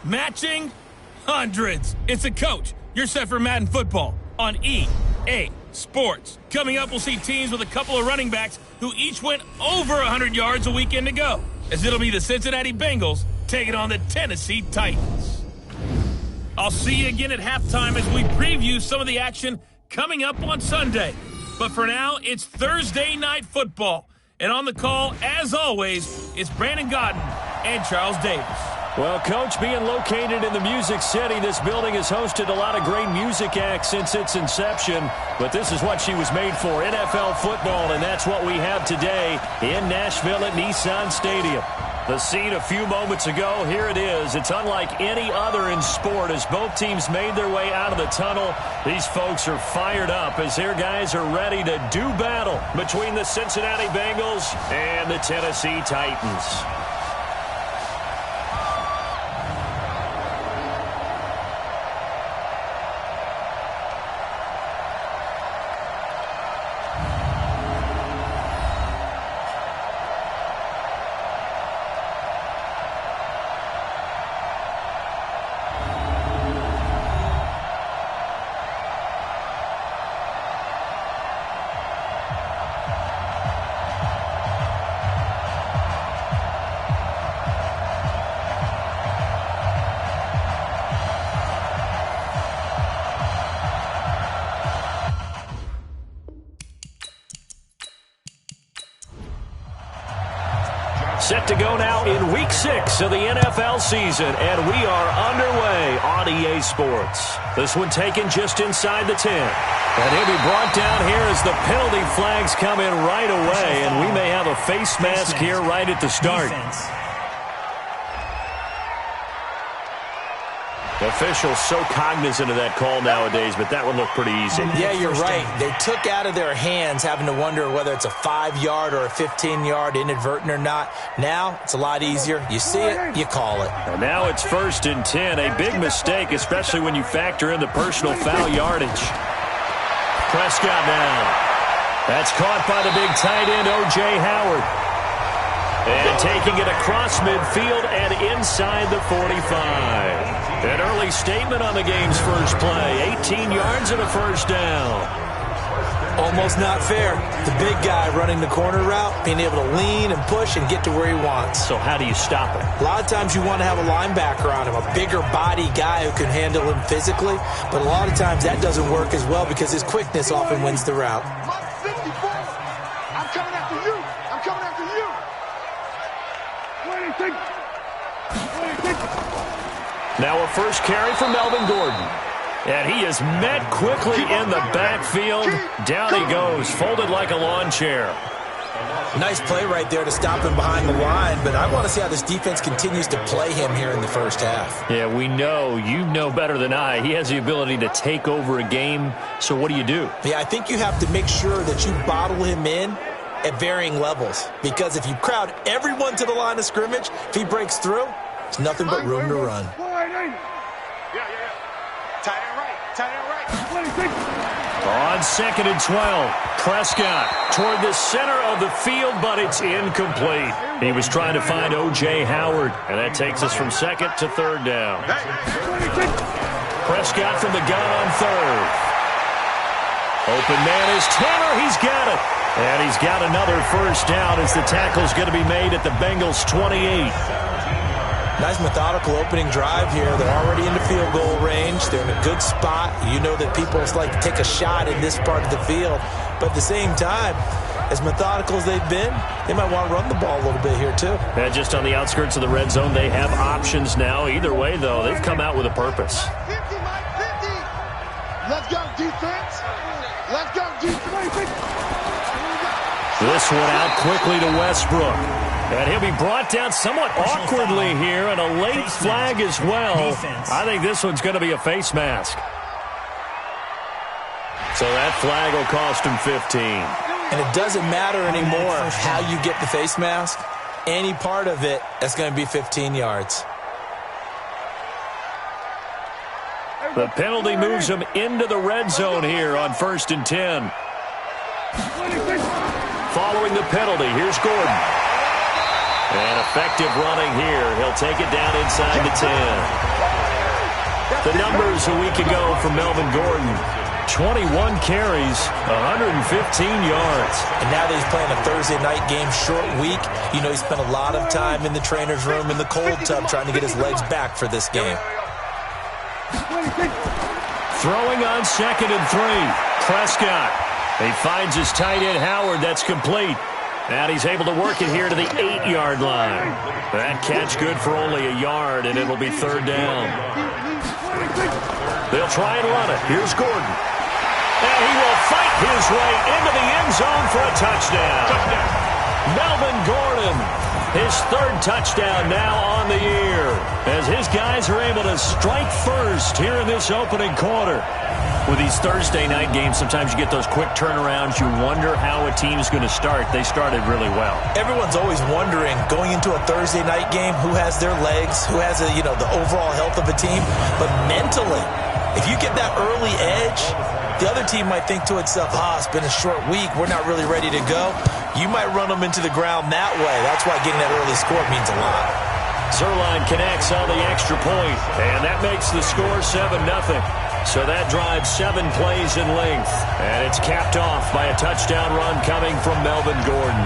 Matching hundreds. It's a coach. You're set for Madden football on EA Sports. Coming up, we'll see teams with a couple of running backs who each went over 100 yards a weekend ago, as it'll be the Cincinnati Bengals taking on the Tennessee Titans. I'll see you again at halftime as we preview some of the action coming up on Sunday. But for now, it's Thursday Night Football. And on the call, as always, it's Brandon Godden and Charles Davis. Well, Coach, being located in the Music City, this building has hosted a lot of great music acts since its inception. But this is what she was made for, NFL football, and that's what we have today in Nashville at Nissan Stadium. The scene a few moments ago, here it is. It's unlike any other in sport as both teams made their way out of the tunnel. These folks are fired up as their guys are ready to do battle between the Cincinnati Bengals and the Tennessee Titans. Set to go now in Week 6 of the NFL season, and we are underway on EA Sports. This one taken just inside the 10. And he'll be brought down here as the penalty flags come in right away, and we may have a face mask here right at the start. Officials so cognizant of that call nowadays, but that one looked pretty easy. Yeah, you're right. They took out of their hands having to wonder whether it's a 5-yard or a 15-yard inadvertent or not. Now, it's a lot eeasier. You see it, you call it. And now it's 1st and 10. A big mistake, especially when you factor in the personal foul yardage. Prescott now. That's caught by the big tight end, O.J. Howard. And taking it across midfield and inside the 45. An early statement on the game's first play. 18 yards and a first down. Almost not fair. The big guy running the corner route, being able to lean and push and get to where he wants. So how do you stop it? A lot of times you want to have a linebacker on him, a bigger body guy who can handle him physically. But a lot of times that doesn't work as well because his quickness often wins the route. I'm coming after you. I'm coming after you. Now a first carry for Melvin Gordon. And he is met quickly in the backfield. Down he goes, folded like a lawn chair. Nice play right there to stop him behind the line, but I want to see how this defense continues to play him here in the first half. Yeah, we know. You know better than I. He has the ability to take over a game, so what do you do? Yeah, I think you have to make sure that you bottle him in at varying levels, because if you crowd everyone to the line of scrimmage, if he breaks through, there's nothing but room to run. On 2nd and 12, Prescott toward the center of the field, but it's incomplete. He was trying to find O.J. Howard, and that takes us from 2nd to 3rd down. Prescott from the gun on 3rd. Open man is Taylor. He's got it. And he's got another first down as the tackle's going to be made at the Bengals' 28. Nice methodical opening drive here. They're already in the field goal range. They're in a good spot. You know that people like to take a shot in this part of the field. But at the same time, as methodical as they've been, they might want to run the ball a little bit here too. And just on the outskirts of the red zone, they have options now. Either way, though, they've come out with a purpose. 50, Mike, 50. Let's go, defense. Let's go, defense. This one out quickly to Westbrook. And he'll be brought down somewhat awkwardly here, and a late flag as well. I think this one's going to be a face mask. So that flag will cost him 15. And it doesn't matter anymore how you get the face mask. Any part of it, that's going to be 15 yards. The penalty moves him into the red zone here on 1st and 10. Following the penalty, here's Gordon. And effective running here. He'll take it down inside the 10. The numbers a week ago for Melvin Gordon. 21 carries, 115 yards. And now that he's playing a Thursday night game, short week, you know he spent a lot of time in the trainer's room in the cold tub trying to get his legs back for this game. Throwing on 2nd and 3. Prescott. He finds his tight end Howard. That's complete. And he's able to work it here to the 8-yard line. That catch good for only a yard, and it'll be 3rd down. They'll try and run it. Here's Gordon. And he will fight his way into the end zone for a touchdown. Melvin Gordon, his 3rd touchdown now on the year, as his guys are able to strike first here in this opening quarter. With these Thursday night games, sometimes you get those quick turnarounds. You wonder how a team's going to start. They started really well. Everyone's always wondering, going into a Thursday night game, who has their legs, who has the overall health of a team. But mentally, if you get that early edge, the other team might think to itself, it's been a short week, we're not really ready to go. You might run them into the ground that way. That's why getting that early score means a lot. Zuerlein connects on the extra point, and that makes the score 7-0. So that drives 7 plays in length, and it's capped off by a touchdown run coming from Melvin Gordon.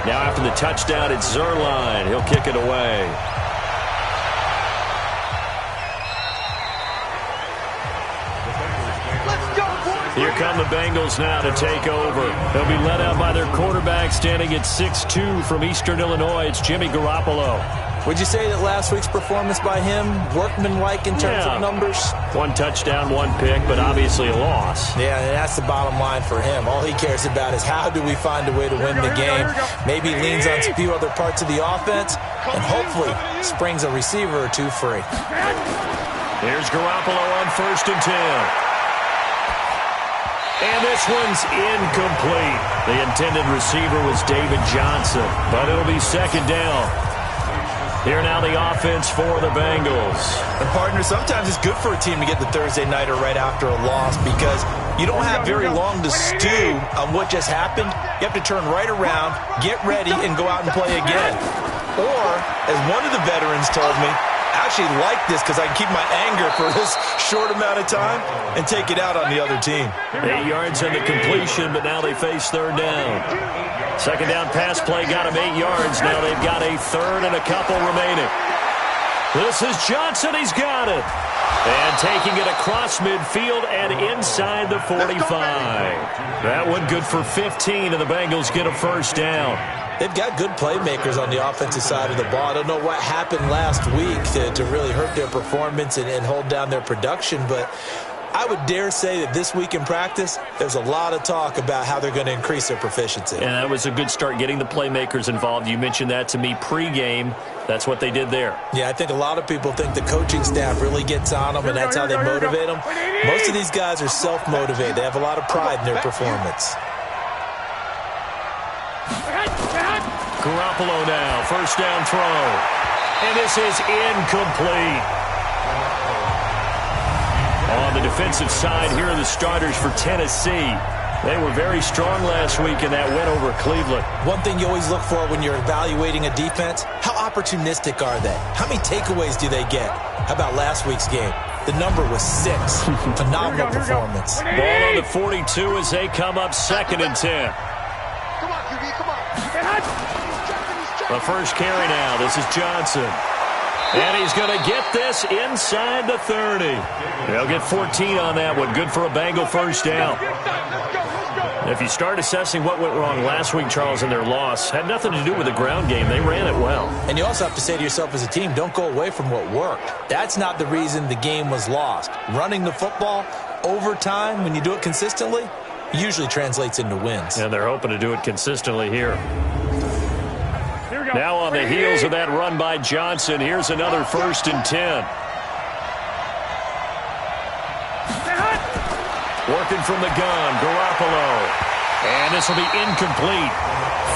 Now after the touchdown, it's Zuerlein. He'll kick it away. Here come the Bengals now to take over. They'll be led out by their quarterback standing at 6'2" from Eastern Illinois. It's Jimmy Garoppolo. Would you say that last week's performance by him, workmanlike in terms of numbers? 1 touchdown, 1 pick, but obviously a loss. Yeah, and that's the bottom line for him. All he cares about is how do we find a way to win the game. Maybe leans on a few other parts of the offense, and hopefully springs a receiver or two free. Here's Garoppolo on 1st and 10. And this one's incomplete. The intended receiver was David Johnson, but it'll be 2nd down. Here now the offense for the Bengals. And partner, sometimes it's good for a team to get the Thursday nighter right after a loss because you don't have very long to stew on what just happened. You have to turn right around, get ready, and go out and play again. Or, as one of the veterans told me, I actually like this because I can keep my anger for this short amount of time and take it out on the other team. 8 yards on the completion, but now they face 3rd down. 2nd down pass play got him 8 yards. Now they've got a 3rd and a couple remaining. This is Johnson. He's got it. And taking it across midfield and inside the 45. That one good for 15, and the Bengals get a 1st down. They've got good playmakers on the offensive side of the ball. I don't know what happened last week to really hurt their performance and hold down their production, but I would dare say that this week in practice, there's a lot of talk about how they're going to increase their proficiency. And that was a good start getting the playmakers involved. You mentioned that to me pregame. That's what they did there. Yeah, I think a lot of people think the coaching staff really gets on them, and that's how they motivate them. Most of these guys are self-motivated. They have a lot of pride in their performance. Garoppolo now, 1st down throw. And this is incomplete. On the defensive side, here are the starters for Tennessee. They were very strong last week in that win over Cleveland. One thing you always look for when you're evaluating a defense, how opportunistic are they? How many takeaways do they get? How about last week's game? The number was 6. Phenomenal performance. Ball on the 42 as they come up 2nd and 10. Come on, QB, come on. The first carry now. This is Johnson. And he's going to get this inside the 30. They'll get 14 on that one. Good for a Bengal 1st down. If you start assessing what went wrong last week, Charles, in their loss, had nothing to do with the ground game. They ran it well. And you also have to say to yourself as a team, don't go away from what worked. That's not the reason the game was lost. Running the football over time, when you do it consistently, usually translates into wins. And they're hoping to do it consistently here. Now on the heels of that run by Johnson, here's another 1st and 10. Working from the gun, Garoppolo. And this will be incomplete.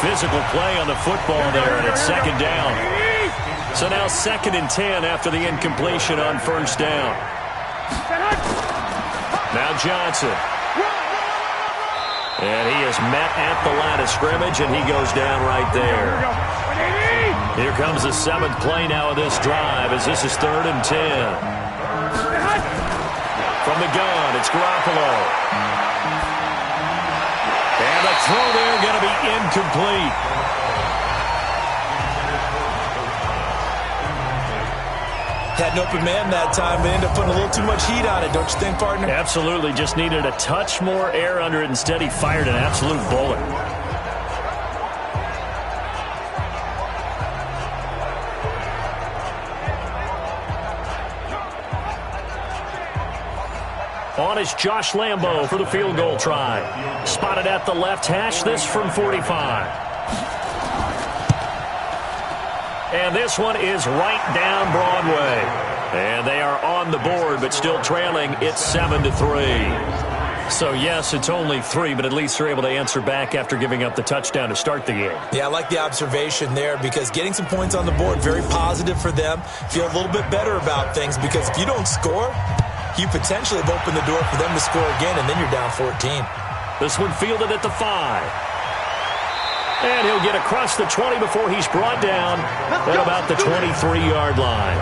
Physical play on the football there, and it's 2nd down. So now 2nd and 10 after the incompletion on first down. Now Johnson. And he is met at the line of scrimmage, and he goes down right there. Here comes the 7th play now of this drive as this is 3rd and 10. From the gun, it's Garoppolo. And the throw there going to be incomplete. Had an open man that time, but ended up putting a little too much heat on it, don't you think, partner? Absolutely. Just needed a touch more air under it. Instead, he fired an absolute bullet. On is Josh Lambo for the field goal try. Spotted at the left hash, this from 45. And this one is right down Broadway. And they are on the board, but still trailing. It's 7-3. So, yes, it's only 3, but at least they're able to answer back after giving up the touchdown to start the game. Yeah, I like the observation there because getting some points on the board, very positive for them. Feel a little bit better about things because if you don't score, you potentially have opened the door for them to score again, and then you're down 14. This one fielded at the 5. And he'll get across the 20 before he's brought down at about the 23-yard line.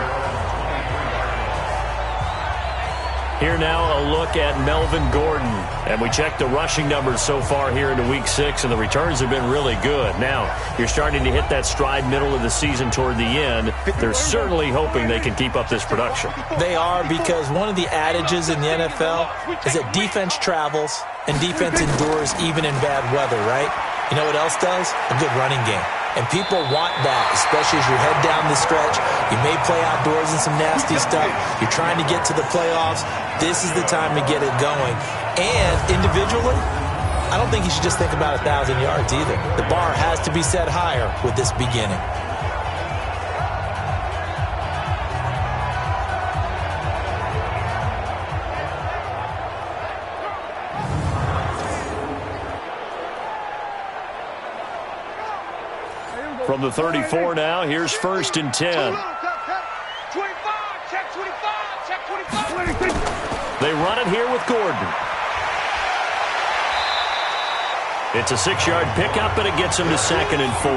Here now a look at Melvin Gordon. And we checked the rushing numbers so far here into Week 6, and the returns have been really good. Now, you're starting to hit that stride middle of the season toward the end. They're certainly hoping they can keep up this production. They are, because one of the adages in the NFL is that defense travels and defense endures even in bad weather, right? You know what else does? A good running game. And people want that, especially as you head down the stretch. You may play outdoors in some nasty stuff. You're trying to get to the playoffs. This is the time to get it going. And individually, I don't think you should just think about 1,000 yards either. The bar has to be set higher with this beginning. From the 34 now, here's 1st and 10. They run it here with Gordon. It's a 6-yard pickup, but it gets him to 2nd and 4.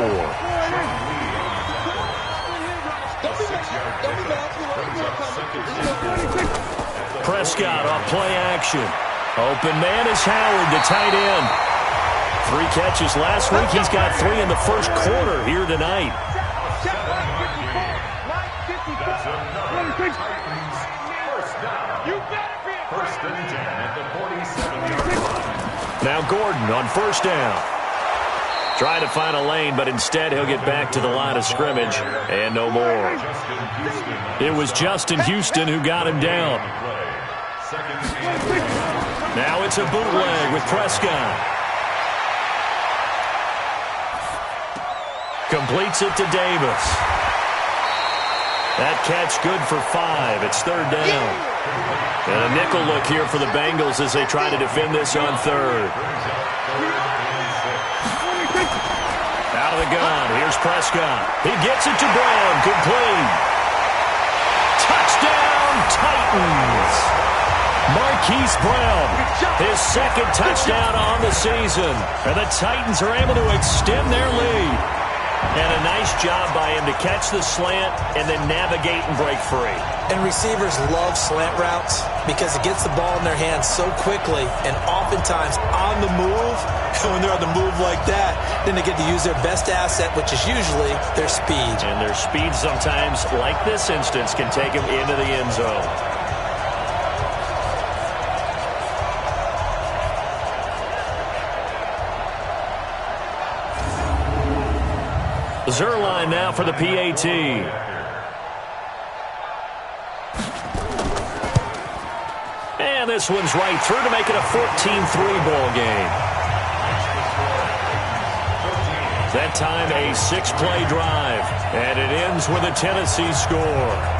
Prescott off play action. Open man is Howard, the tight end. 3 catches last week. He's got 3 in the first quarter here tonight. Now Gordon on first down. Trying to find a lane, but instead he'll get back to the line of scrimmage and no more. It was Justin Houston who got him down. Now it's a bootleg with Prescott. Completes it to Davis. That catch good for 5. It's 3rd down. And a nickel look here for the Bengals as they try to defend this on 3rd. Out of the gun. Here's Prescott. He gets it to Brown. Complete. Touchdown, Titans. Marquise Brown, his 2nd touchdown on the season. And the Titans are able to extend their lead. And a nice job by him to catch the slant and then navigate and break free. And receivers love slant routes because it gets the ball in their hands so quickly and oftentimes on the move. And when they're on the move like that, then they get to use their best asset, which is usually their speed. And their speed sometimes, like this instance, can take them into the end zone. Zerline now for the PAT. And this one's right through to make it a 14-3 ball game. That time a 6-play drive. And it ends with a Tennessee score.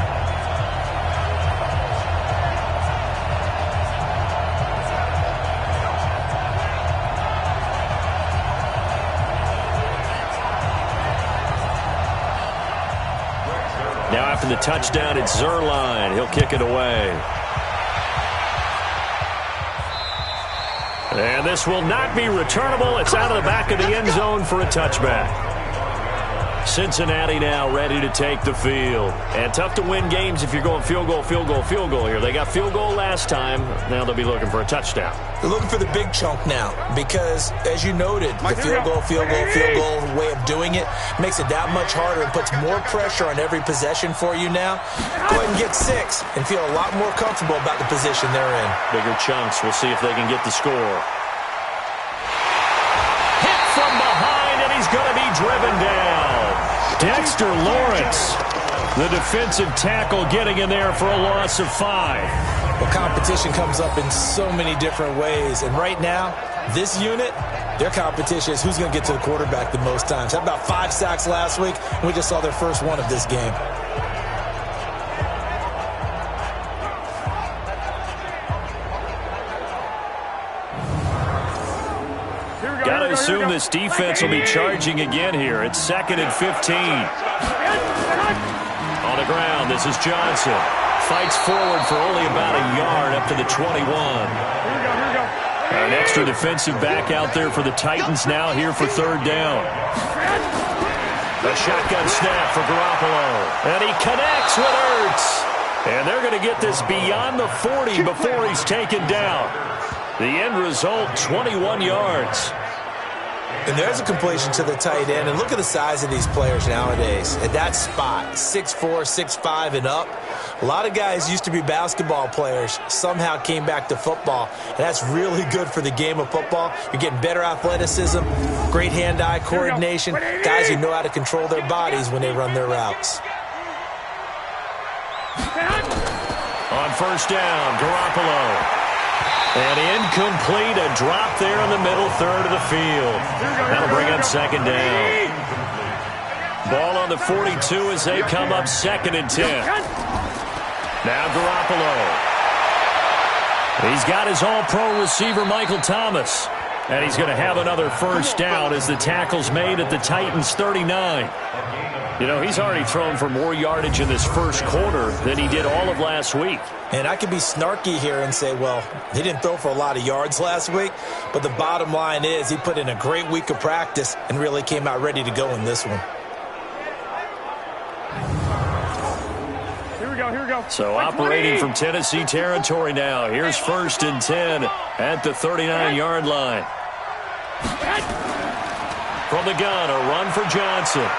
Now after the touchdown, it's Zuerlein. He'll kick it away. And this will not be returnable. It's out of the back of the end zone for a touchback. Cincinnati now ready to take the field. And tough to win games if you're going field goal, field goal, field goal here. They got field goal last time. Now they'll be looking for a touchdown. They're looking for the big chunk now because, as you noted, the field goal way of doing it makes it that much harder and puts more pressure on every possession for you now. Go ahead and get 6 and feel a lot more comfortable about the position they're in. Bigger chunks. We'll see if they can get the score. Hit from behind, and he's going to be driven down. Dexter Lawrence, the defensive tackle, getting in there for a loss of 5. Well, competition comes up in so many different ways. And right now, this unit, their competition is who's going to get to the quarterback the most times. How about 5 sacks last week? And we just saw their first one of this game. Got to assume this defense will be charging again here. It's 2nd and 15. On the ground, this is Johnson. Fights forward for only about a yard up to the 21. An extra defensive back out there for the Titans now here for 3rd down. The shotgun snap for Garoppolo. And he connects with Ertz. And they're going to get this beyond the 40 before he's taken down. The end result, 21 yards. And there's a completion to the tight end. And look at the size of these players nowadays. At that spot, 6'4", 6'5", and up. A lot of guys used to be basketball players, somehow came back to football. And that's really good for the game of football. You're getting better athleticism, great hand-eye coordination, guys who know how to control their bodies when they run their routes. On 1st down, Garoppolo. And incomplete, a drop there in the middle third of the field. That'll bring up 2nd down. Ball on the 42 as they come up 2nd and 10. Now Garoppolo. He's got his all-pro receiver, Michael Thomas. And he's going to have another 1st down as the tackle's made at the Titans' 39. You know, he's already thrown for more yardage in this first quarter than he did all of last week. And I could be snarky here and say, well, he didn't throw for a lot of yards last week, but the bottom line is he put in a great week of practice and really came out ready to go in this one. Here we go. So operating from Tennessee territory now. Here's 1st and 10 at the 39-yard line. From the gun, a run for Johnson.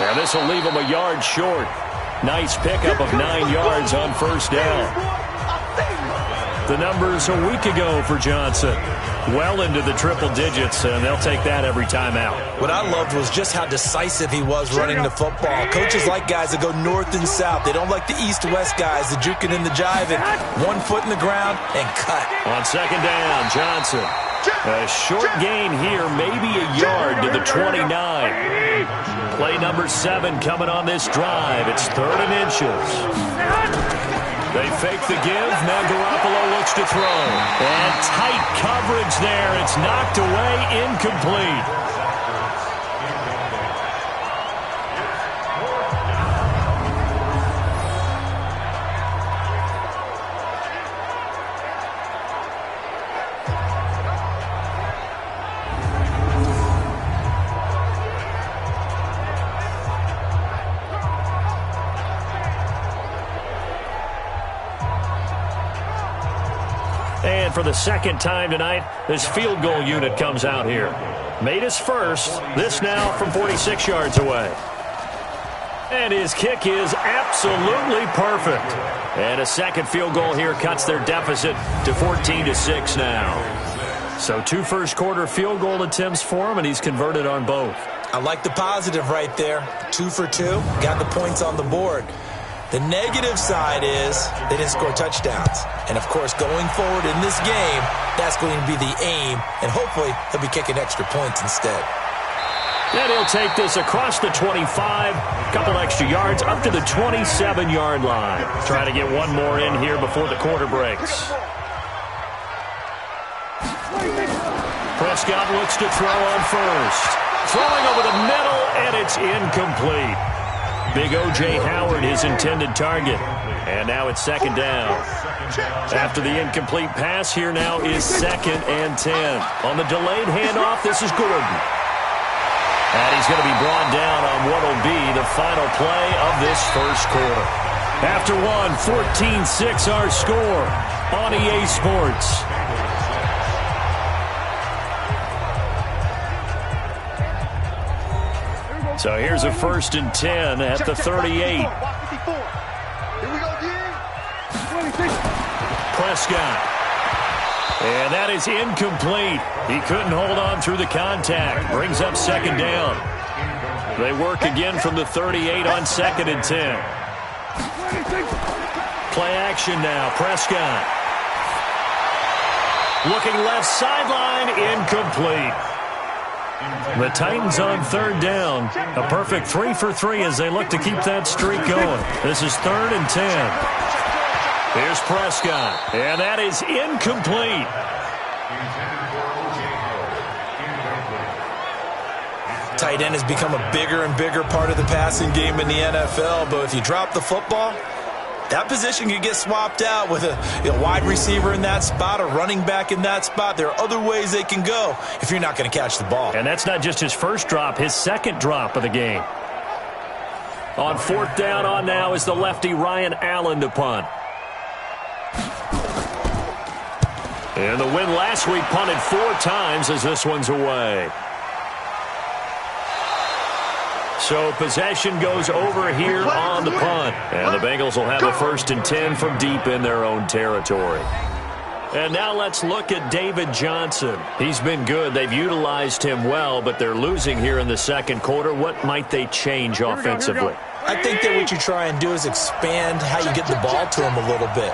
And this will leave him a yard short. Nice pickup of 9 yards on 1st down. The numbers a week ago for Johnson. Well into the triple digits, and they'll take that every time out. What I loved was just how decisive he was running the football. Coaches like guys that go north and south. They don't like the east-west guys, the juking and the jiving. 1 foot in the ground and cut. On 2nd down, Johnson. A short gain here, maybe a yard to the 29. Play number 7 coming on this drive. It's 3rd and inches. They fake the give. Now Garoppolo looks to throw. And tight coverage there. It's knocked away, incomplete. And for the 2nd time tonight, this field goal unit comes out here. Made his first. This now from 46 yards away. And his kick is absolutely perfect. And a 2nd field goal here cuts their deficit to 14-6 now. So 2 first-quarter field goal attempts for him, and he's converted on both. I like the positive right there. 2 for 2. Got the points on the board. The negative side is they didn't score touchdowns. And, of course, going forward in this game, that's going to be the aim. And hopefully he'll be kicking extra points instead. And he'll take this across the 25, a couple extra yards, up to the 27-yard line. Trying to get one more in here before the quarter breaks. Prescott looks to throw on first. Throwing over the middle, and it's incomplete. Big O.J. Howard, his intended target. And now it's second down. After the incomplete pass, here now is 2nd and 10. On the delayed handoff, this is Gordon. And he's going to be brought down on what will be the final play of this first quarter. After one, 14-6 our score on EA Sports. So here's a 1st and 10 at the 38. Prescott. And that is incomplete. He couldn't hold on through the contact. Brings up 2nd down. They work again from the 38 on 2nd and 10. Play action now. Prescott. Looking left sideline. Incomplete. The Titans on 3rd down. A perfect 3 for 3 as they look to keep that streak going. This is 3rd and 10. Here's Prescott. And that is incomplete. Tight end has become a bigger and bigger part of the passing game in the NFL, but if you drop the football, that position can get swapped out with a wide receiver in that spot, a running back in that spot. There are other ways they can go if you're not going to catch the ball. And that's not just his first drop, his second drop of the game. On 4th down on now is the lefty Ryan Allen to punt. And the win last week punted 4 times as this one's away. So possession goes over here on the punt. And the Bengals will have a 1st and 10 from deep in their own territory. And now let's look at David Johnson. He's been good. They've utilized him well, but they're losing here in the second quarter. What might they change offensively? I think that what you try and do is expand how you get the ball to him a little bit.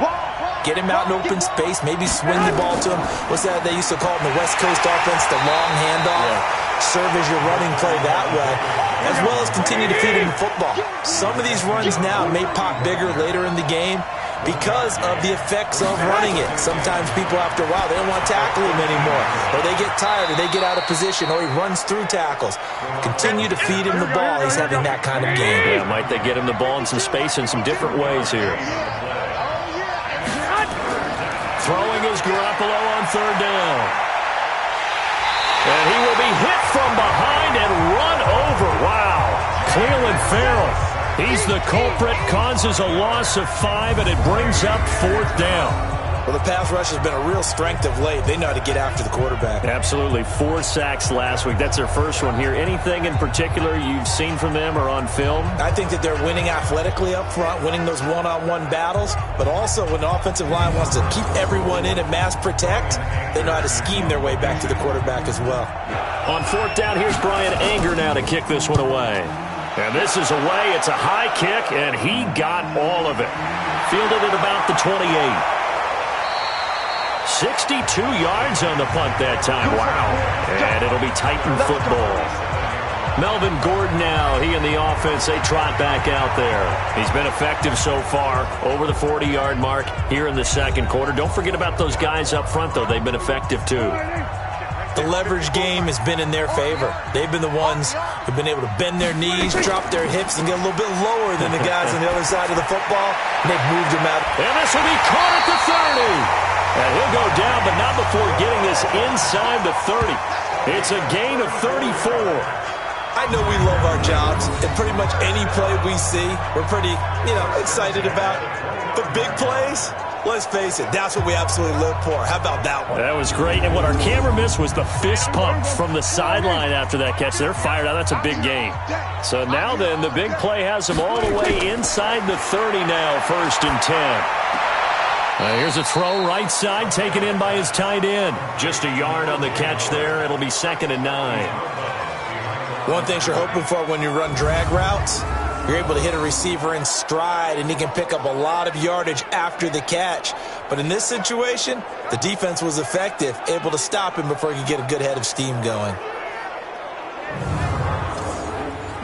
Get him out in open space, maybe swing the ball to him. What's that they used to call it in the West Coast offense, the long handoff? Yeah. Serve as your running play that way, as well as continue to feed him the football. Some of these runs now may pop bigger later in the game because of the effects of running it. Sometimes people, after a while, they don't want to tackle him anymore, or they get tired, or they get out of position, or he runs through tackles. Continue to feed him the ball. He's having that kind of game. Yeah, might they get him the ball in some space in some different ways here. Throwing is Garoppolo on 3rd down. And he will be hit from behind and run over. Wow. Cleveland Farrell. He's the culprit, causes a loss of 5, and it brings up 4th down. Well, the pass rush has been a real strength of late. They know how to get after the quarterback. Absolutely. 4 sacks last week. That's their first one here. Anything in particular you've seen from them or on film? I think that they're winning athletically up front, winning those one-on-one battles, but also when the offensive line wants to keep everyone in and mass protect, they know how to scheme their way back to the quarterback as well. On 4th down, here's Brian Anger now to kick this one away. And this is away. It's a high kick, and he got all of it. Fielded at about the 28. 62 yards on the punt that time. Wow. And it'll be Titan football. Melvin Gordon now, he and the offense, they trot back out there. He's been effective so far, over the 40-yard mark here in the second quarter. Don't forget about those guys up front, though. They've been effective, too. The leverage game has been in their favor. They've been the ones who've been able to bend their knees, drop their hips, and get a little bit lower than the guys on the other side of the football. And they've moved them out. And this will be caught at the 30. And he'll go down, but not before getting this inside the 30. It's a gain of 34. I know we love our jobs, and pretty much any play we see, we're pretty, excited about. But big plays, let's face it, that's what we absolutely live for. How about that one? That was great. And what our camera missed was the fist pump from the sideline after that catch. They're fired out. That's a big game. So now then, the big play has them all the way inside the 30 now, 1st and 10. Here's a throw right side, taken in by his tight end. Just a yard on the catch there. It'll be 2nd and 9. One thing you're hoping for when you run drag routes, you're able to hit a receiver in stride, and he can pick up a lot of yardage after the catch. But in this situation, the defense was effective, able to stop him before he could get a good head of steam going.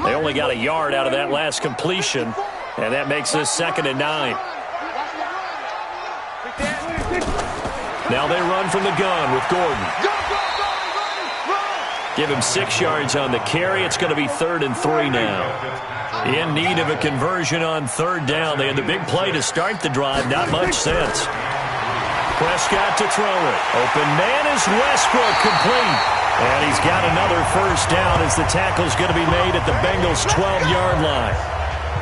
They only got a yard out of that last completion, and that makes this 2nd and 9. Now they run from the gun with Gordon. Give him 6 yards on the carry. It's going to be 3rd and 3 now. In need of a conversion on third down. They had the big play to start the drive. Not much sense. Prescott to throw it. Open man is Westbrook, complete. And he's got another first down as the tackle's going to be made at the Bengals' 12-yard line.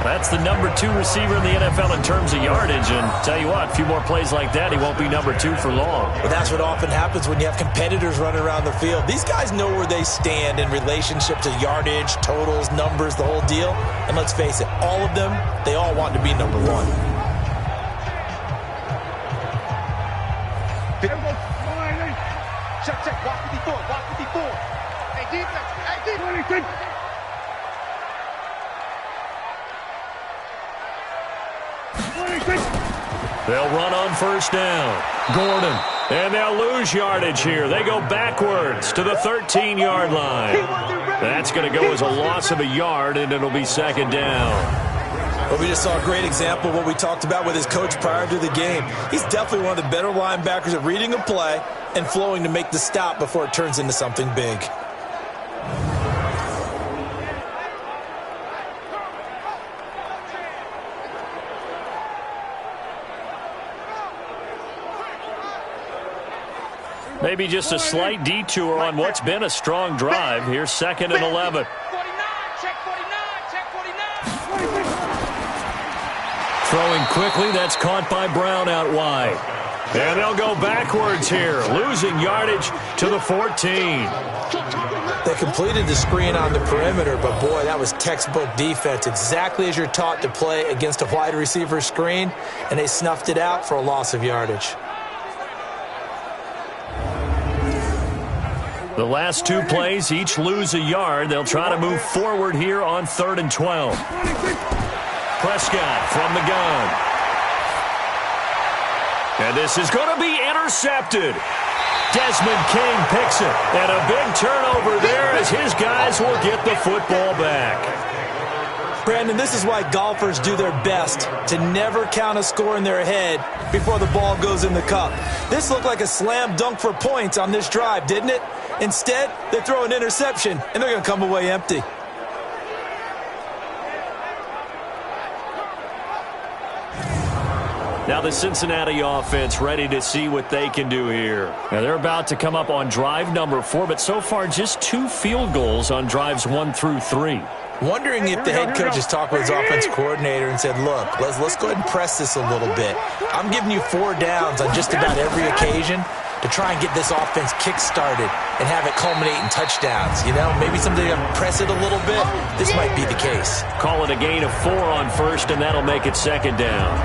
That's the number 2 receiver in the NFL in terms of yardage. And tell you what, a few more plays like that, he won't be number 2 for long. Well, that's what often happens when you have competitors running around the field. These guys know where they stand in relationship to yardage, totals, numbers, the whole deal. And let's face it, all of them, they all want to be number 1. Check. Walk 54. Hey, defense. They'll run on first down. Gordon. And they'll lose yardage here. They go backwards to the 13-yard line. That's going to go as a loss of a yard, and it'll be second down. Well, we just saw a great example of what we talked about with his coach prior to the game. He's definitely one of the better linebackers at reading a play and flowing to make the stop before it turns into something big. Maybe just a slight detour on what's been a strong drive. Here's 2nd and 11. 49, check 49. Throwing quickly, that's caught by Brown out wide. And they'll go backwards here, losing yardage to the 14. They completed the screen on the perimeter, but boy, that was textbook defense. Exactly as you're taught to play against a wide receiver screen, and they snuffed it out for a loss of yardage. The last 2 plays each lose a yard. They'll try to move forward here on 3rd and 12. Prescott from the gun. And this is going to be intercepted. Desmond King picks it. And a big turnover there as his guys will get the football back. Brandon, this is why golfers do their best to never count a score in their head before the ball goes in the cup. This looked like a slam dunk for points on this drive, didn't it? Instead, they throw an interception, and they're going to come away empty. Now the Cincinnati offense ready to see what they can do here. Now they're about to come up on drive number 4, but so far just 2 field goals on drives 1 through 3. Wondering if the head coach has talked with his offense coordinator and said, look, let's go ahead and press this a little bit. I'm giving you 4 downs on just about every occasion to try and get this offense kick-started and have it culminate in touchdowns. You know, maybe someday you press it a little bit. This might be the case. Call it a gain of 4 on first, and that'll make it 2nd down.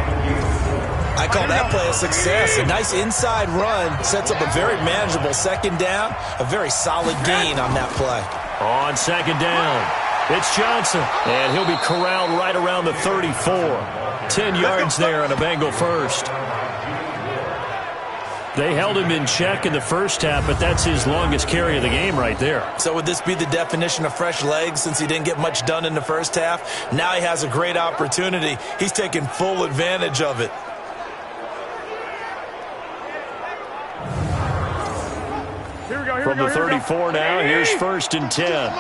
I call that play a success. A nice inside run sets up a very manageable 2nd down, a very solid gain on that play. On 2nd down, it's Johnson, and he'll be corralled right around the 34. 10 yards there on a Bengal first. They held him in check in the first half, but that's his longest carry of the game right there. So would this be the definition of fresh legs since he didn't get much done in the first half? Now he has a great opportunity. He's taking full advantage of it. From the 34 now, here's 1st and 10.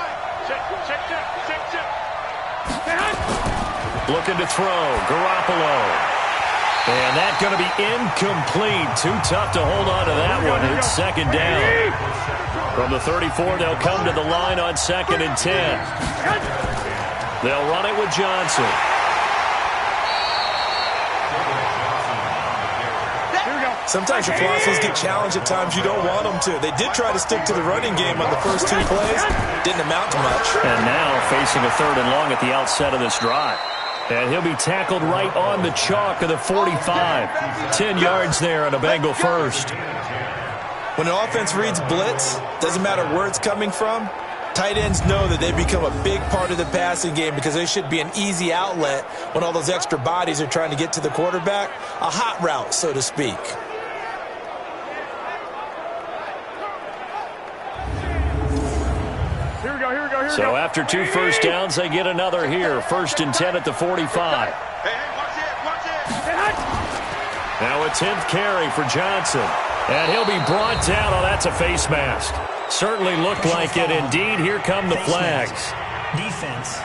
Looking to throw, Garoppolo. And that's going to be incomplete. Too tough to hold on to that one. It's 2nd down. From the 34, they'll come to the line on 2nd and 10. They'll run it with Johnson. Sometimes your philosophies get challenged at times you don't want them to. They did try to stick to the running game on the first 2 plays. Didn't amount to much. And now facing a 3rd and long at the outset of this drive. And he'll be tackled right on the chalk of the 45. 10 yards there on a Bengal first. When an offense reads blitz, doesn't matter where it's coming from, tight ends know that they become a big part of the passing game because they should be an easy outlet when all those extra bodies are trying to get to the quarterback. A hot route, so to speak. So after 2 first downs, they get another here. 1st and 10 at the 45. Now a 10th carry for Johnson. And he'll be brought down. Oh, that's a face mask. Certainly looked like it. Indeed, here come the flags. Defense.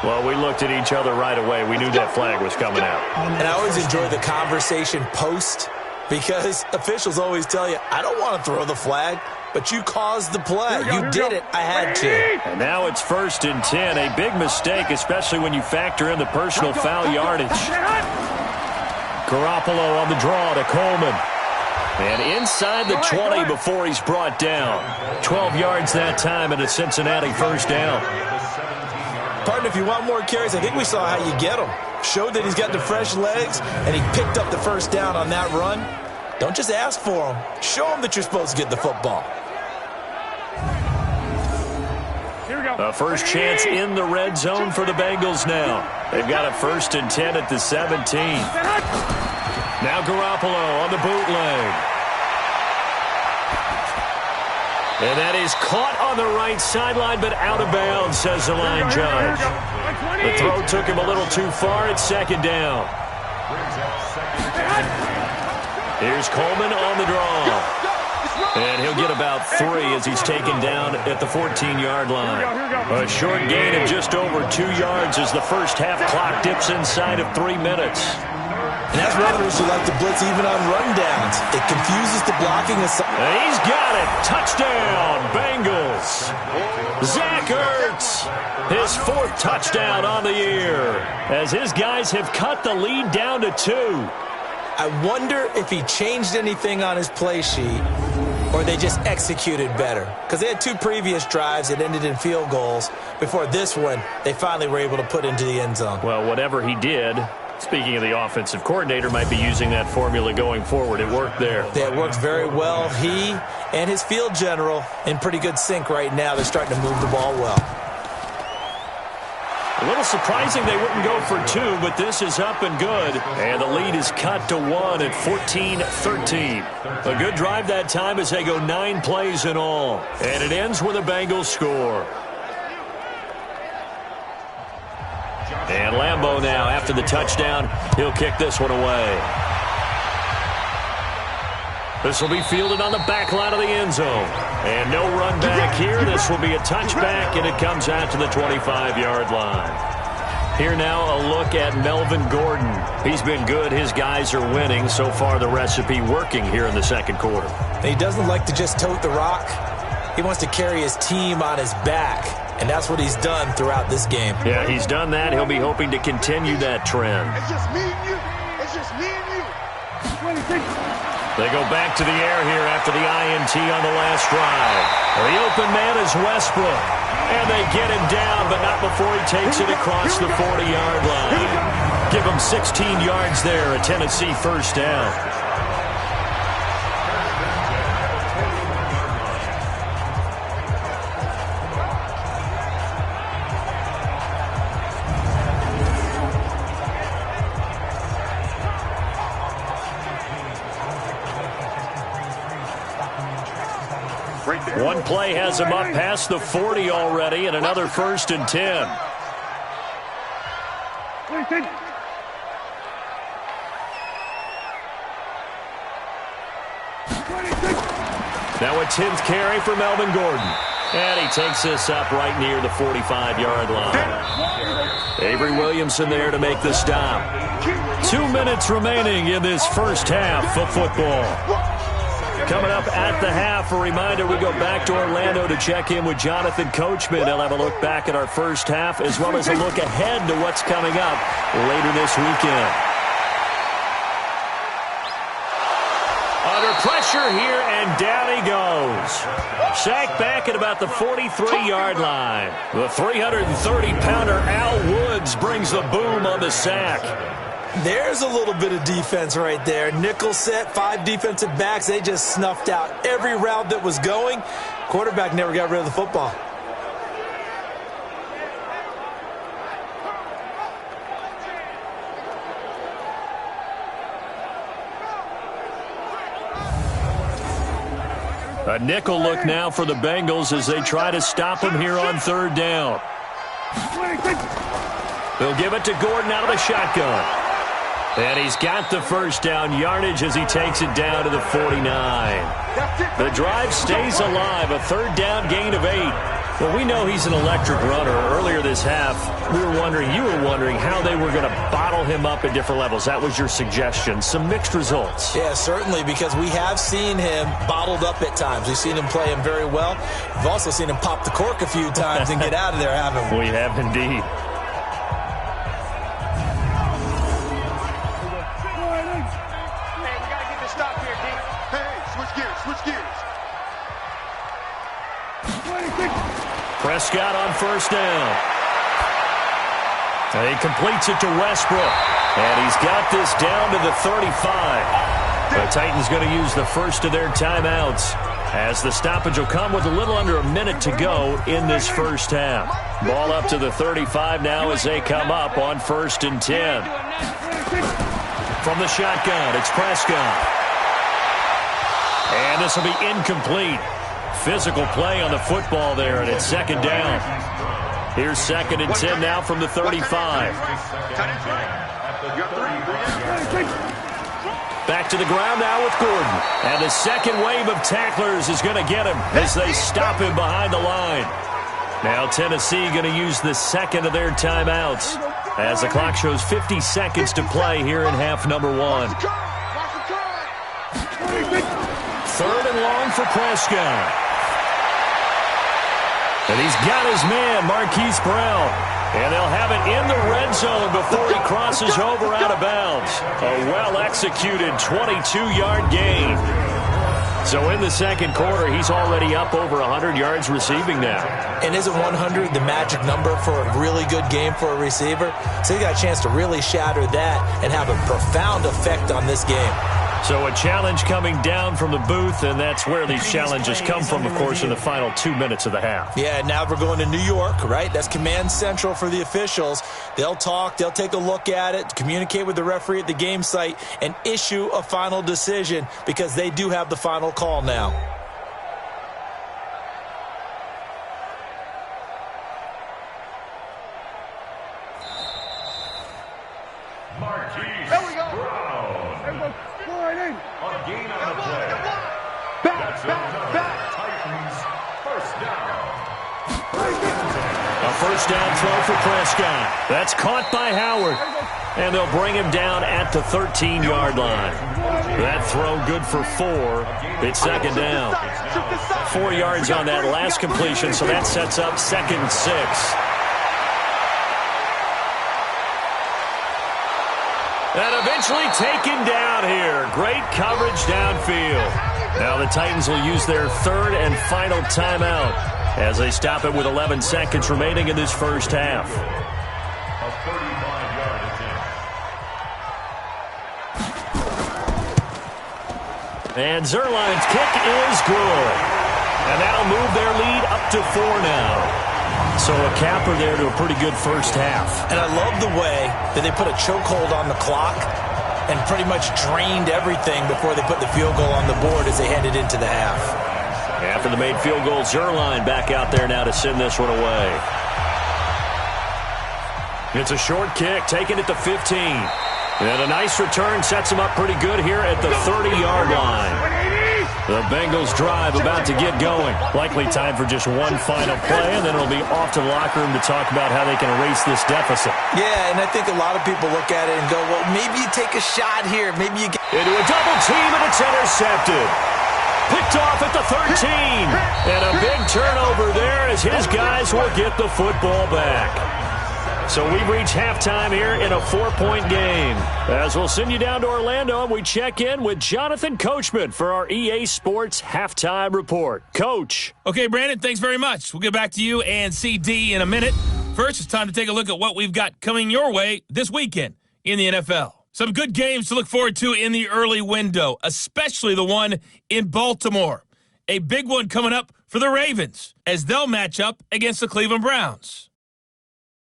Well, we looked at each other right away. We knew that flag was coming out. And I always enjoy the conversation post because officials always tell you, I don't want to throw the flag, but you caused the play. You did it. I had to. And now it's 1st and 10. A big mistake, especially when you factor in the personal foul yardage. Garoppolo on the draw to Coleman. And inside the 20 before he's brought down. 12 yards that time and a Cincinnati first down. Partner, if you want more carries, I think we saw how you get him. Showed that he's got the fresh legs, and he picked up the first down on that run. Don't just ask for him. Show him that you're supposed to get the football. A first chance in the red zone for the Bengals now. They've got a 1st and 10 at the 17. Now Garoppolo on the bootleg. And that is caught on the right sideline, but out of bounds, says the line judge. The throw took him a little too far. It's 2nd down. Here's Coleman on the draw. And he'll get about 3 as he's taken down at the 14-yard line. A short gain of just over 2 yards as the first half clock dips inside of 3 minutes. And that's runners who like to blitz even on rundowns. It confuses the blocking. And he's got it. Touchdown, Bengals. Zach Ertz, his 4th touchdown on the year, as his guys have cut the lead down to 2. I wonder if he changed anything on his play sheet or they just executed better. Because they had 2 previous drives that ended in field goals. Before this one, they finally were able to put into the end zone. Well, whatever he did, speaking of the offensive coordinator, might be using that formula going forward. It worked there. It worked very well. He and his field general in pretty good sync right now. They're starting to move the ball well. A little surprising they wouldn't go for 2, but this is up and good. And the lead is cut to 1 at 14-13. A good drive that time as they go 9 plays in all. And it ends with a Bengals score. And Lambeau now, after the touchdown, he'll kick this one away. This will be fielded on the back line of the end zone. And no run back here. This will be a touchback, and it comes out to the 25-yard line. Here now, a look at Melvin Gordon. He's been good. His guys are winning. So far, the recipe working here in the 2nd quarter. He doesn't like to just tote the rock. He wants to carry his team on his back. And that's what he's done throughout this game. Yeah, he's done that. He'll be hoping to continue that trend. It's just me and you. It's just me and you. They go back to the air here after the INT on the last drive. The open man is Westbrook. And they get him down, but not before he takes it across the 40-yard line. Give him 16 yards there, a Tennessee first down. One play has him up past the 40 already, and another 1st and 10. Now a 10th carry for Melvin Gordon. And he takes this up right near the 45-yard line. Avery Williamson there to make the stop. 2 minutes remaining in this first half of football. Coming up at the half, a reminder, we go back to Orlando to check in with Jonathan Coachman. He'll have a look back at our first half as well as a look ahead to what's coming up later this weekend. Under pressure here, and down he goes. Sacked back at about the 43-yard line. The 330-pounder Al Woods brings the boom on the sack. There's a little bit of defense right there. Nickel set, 5 defensive backs. They just snuffed out every route that was going. Quarterback never got rid of the football. A nickel look now for the Bengals as they try to stop him here on 3rd down. They'll give it to Gordon out of the shotgun. And he's got the first down yardage as he takes it down to the 49. The drive stays alive, a 3rd down gain of 8. Well, we know he's an electric runner. Earlier this half, you were wondering how they were going to bottle him up at different levels. That was your suggestion. Some mixed results. Yeah, certainly, because we have seen him bottled up at times. We've seen him play him very well. We've also seen him pop the cork a few times and get out of there, haven't we? We have indeed. Prescott on first down. He completes it to Westbrook. And he's got this down to the 35. The Titans going to use the first of their timeouts, as the stoppage will come with a little under a minute to go in this first half. Ball up to the 35 now as they come up on 1st and 10. From the shotgun, it's Prescott. And this will be incomplete. Physical play on the football there, and it's 2nd down. Here's 2nd and 10 now from the 35. Back to the ground now with Gordon. And the second wave of tacklers is going to get him as they stop him behind the line. Now Tennessee going to use the second of their timeouts as the clock shows 50 seconds to play here in half number 1. 3rd and long for Prescott. And he's got his man, Marquise Brown. And they'll have it in the red zone before he crosses over out of bounds. A well-executed 22-yard gain. So in the second quarter, he's already up over 100 yards receiving now. And isn't 100 the magic number for a really good game for a receiver? So he got a chance to really shatter that and have a profound effect on this game. So a challenge coming down from the booth, and that's where these challenges come from, of course, in the final 2 minutes of the half. Yeah, now we're going to New York, right? That's command central for the officials. They'll talk, they'll take a look at it, communicate with the referee at the game site, and issue a final decision because they do have the final call now. First down throw for Prescott. That's caught by Howard. And they'll bring him down at the 13-yard line. That throw good for 4. It's 2nd down. 4 yards on that last completion, so that sets up 2nd and 6. And eventually taken down here. Great coverage downfield. Now the Titans will use their 3rd and final timeout as they stop it with 11 seconds remaining in this first half. A 35-yard attempt. And Zerline's kick is good. And that'll move their lead up to 4 now. So a capper there to a pretty good first half. And I love the way that they put a chokehold on the clock and pretty much drained everything before they put the field goal on the board as they headed into the half. After the made field goal, Zerline back out there now to send this one away. It's a short kick, taking it to 15. And a nice return sets him up pretty good here at the 30-yard line. The Bengals drive about to get going. Likely time for just one final play, and then it'll be off to the locker room to talk about how they can erase this deficit. Yeah, and I think a lot of people look at it and go, well, maybe you take a shot here. Maybe you get into a double team, and it's intercepted. Picked off at the 13. And a big turnover there as his guys will get the football back. So we reach halftime here in a 4-point game. As we'll send you down to Orlando, and we check in with Jonathan Coachman for our EA Sports Halftime Report. Coach. Okay, Brandon, thanks very much. We'll get back to you and CD in a minute. First, it's time to take a look at what we've got coming your way this weekend in the NFL. Some good games to look forward to in the early window, especially the one in Baltimore. A big one coming up for the Ravens as they'll match up against the Cleveland Browns.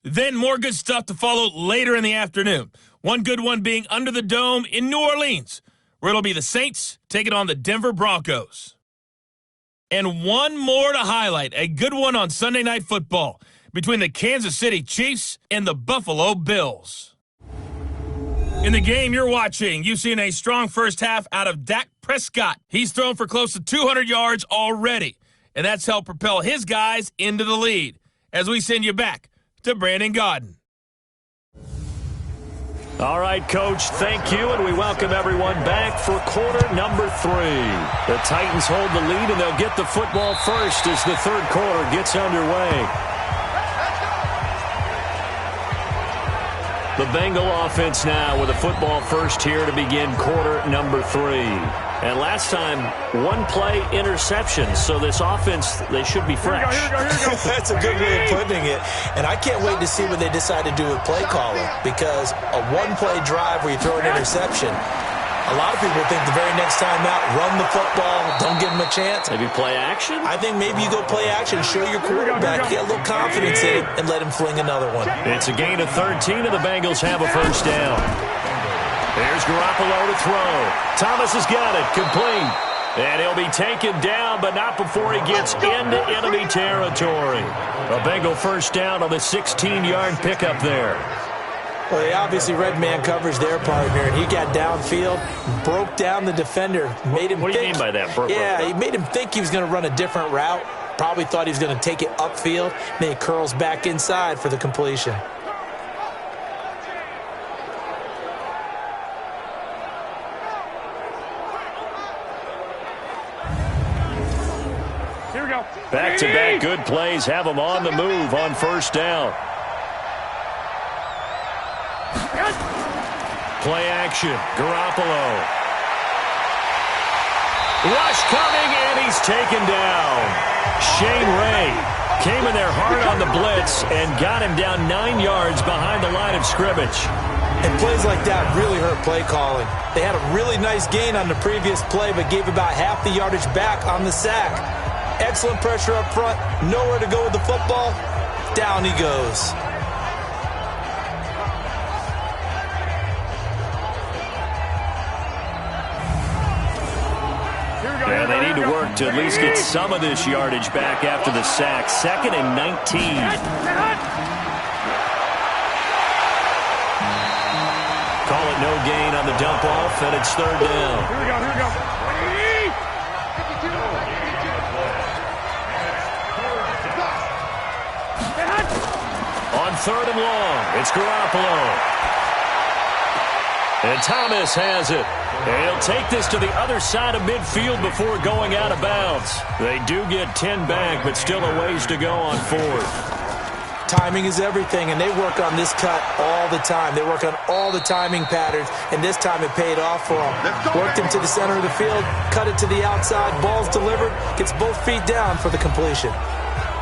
Then more good stuff to follow later in the afternoon. One good one being under the dome in New Orleans, where it'll be the Saints taking on the Denver Broncos. And one more to highlight, a good one on Sunday Night Football between the Kansas City Chiefs and the Buffalo Bills. In the game you're watching, you've seen a strong first half out of Dak Prescott. He's thrown for close to 200 yards already, and that's helped propel his guys into the lead. As we send you back to Brandon Gaudin. All right, Coach, thank you, and we welcome everyone back for quarter number 3. The Titans hold the lead, and they'll get the football first as the third quarter gets underway. The Bengal offense now with a football first here to begin quarter number 3. And last time, one play interception. So this offense, they should be fresh. That's a good way of putting it. And I can't wait to see what they decide to do with play calling, because a one-play drive where you throw an interception, a lot of people think the very next time out, run the football, don't give them a chance. Maybe play action? I think maybe you go play action, show your quarterback, get a little confidence in it, and let him fling another one. It's a gain of 13, and the Bengals have a first down. There's Garoppolo to throw. Thomas has got it, complete. And he'll be taken down, but not before he gets into enemy territory. A Bengal first down on the 16-yard pickup there. Well, they obviously read man coverage their partner, and he got downfield, broke down the defender, made him What do you mean by that? He made him think he was going to run a different route. Probably thought he was going to take it upfield, and then he curls back inside for the completion. Here we go. Back-to-back good plays have them on the move on first down. Play action. Garoppolo. Rush coming, and he's taken down. Shane Ray came in there hard on the blitz and got him down 9 yards behind the line of scrimmage. And plays like that really hurt play calling. They had a really nice gain on the previous play, but gave about half the yardage back on the sack. Excellent pressure up front. Nowhere to go with the football. Down he goes. And they need to work to at least get some of this yardage back after the sack. 2nd and 19. Call it no gain on the dump off, and it's third down. Here we go. On 3rd and long, it's Garoppolo. And Thomas has it. And he'll take this to the other side of midfield before going out of bounds. They do get 10 back, but still a ways to go on 4th. Timing is everything, and they work on this cut all the time. They work on all the timing patterns, and this time it paid off for them. Worked him to the center of the field, cut it to the outside, ball's delivered, gets both feet down for the completion.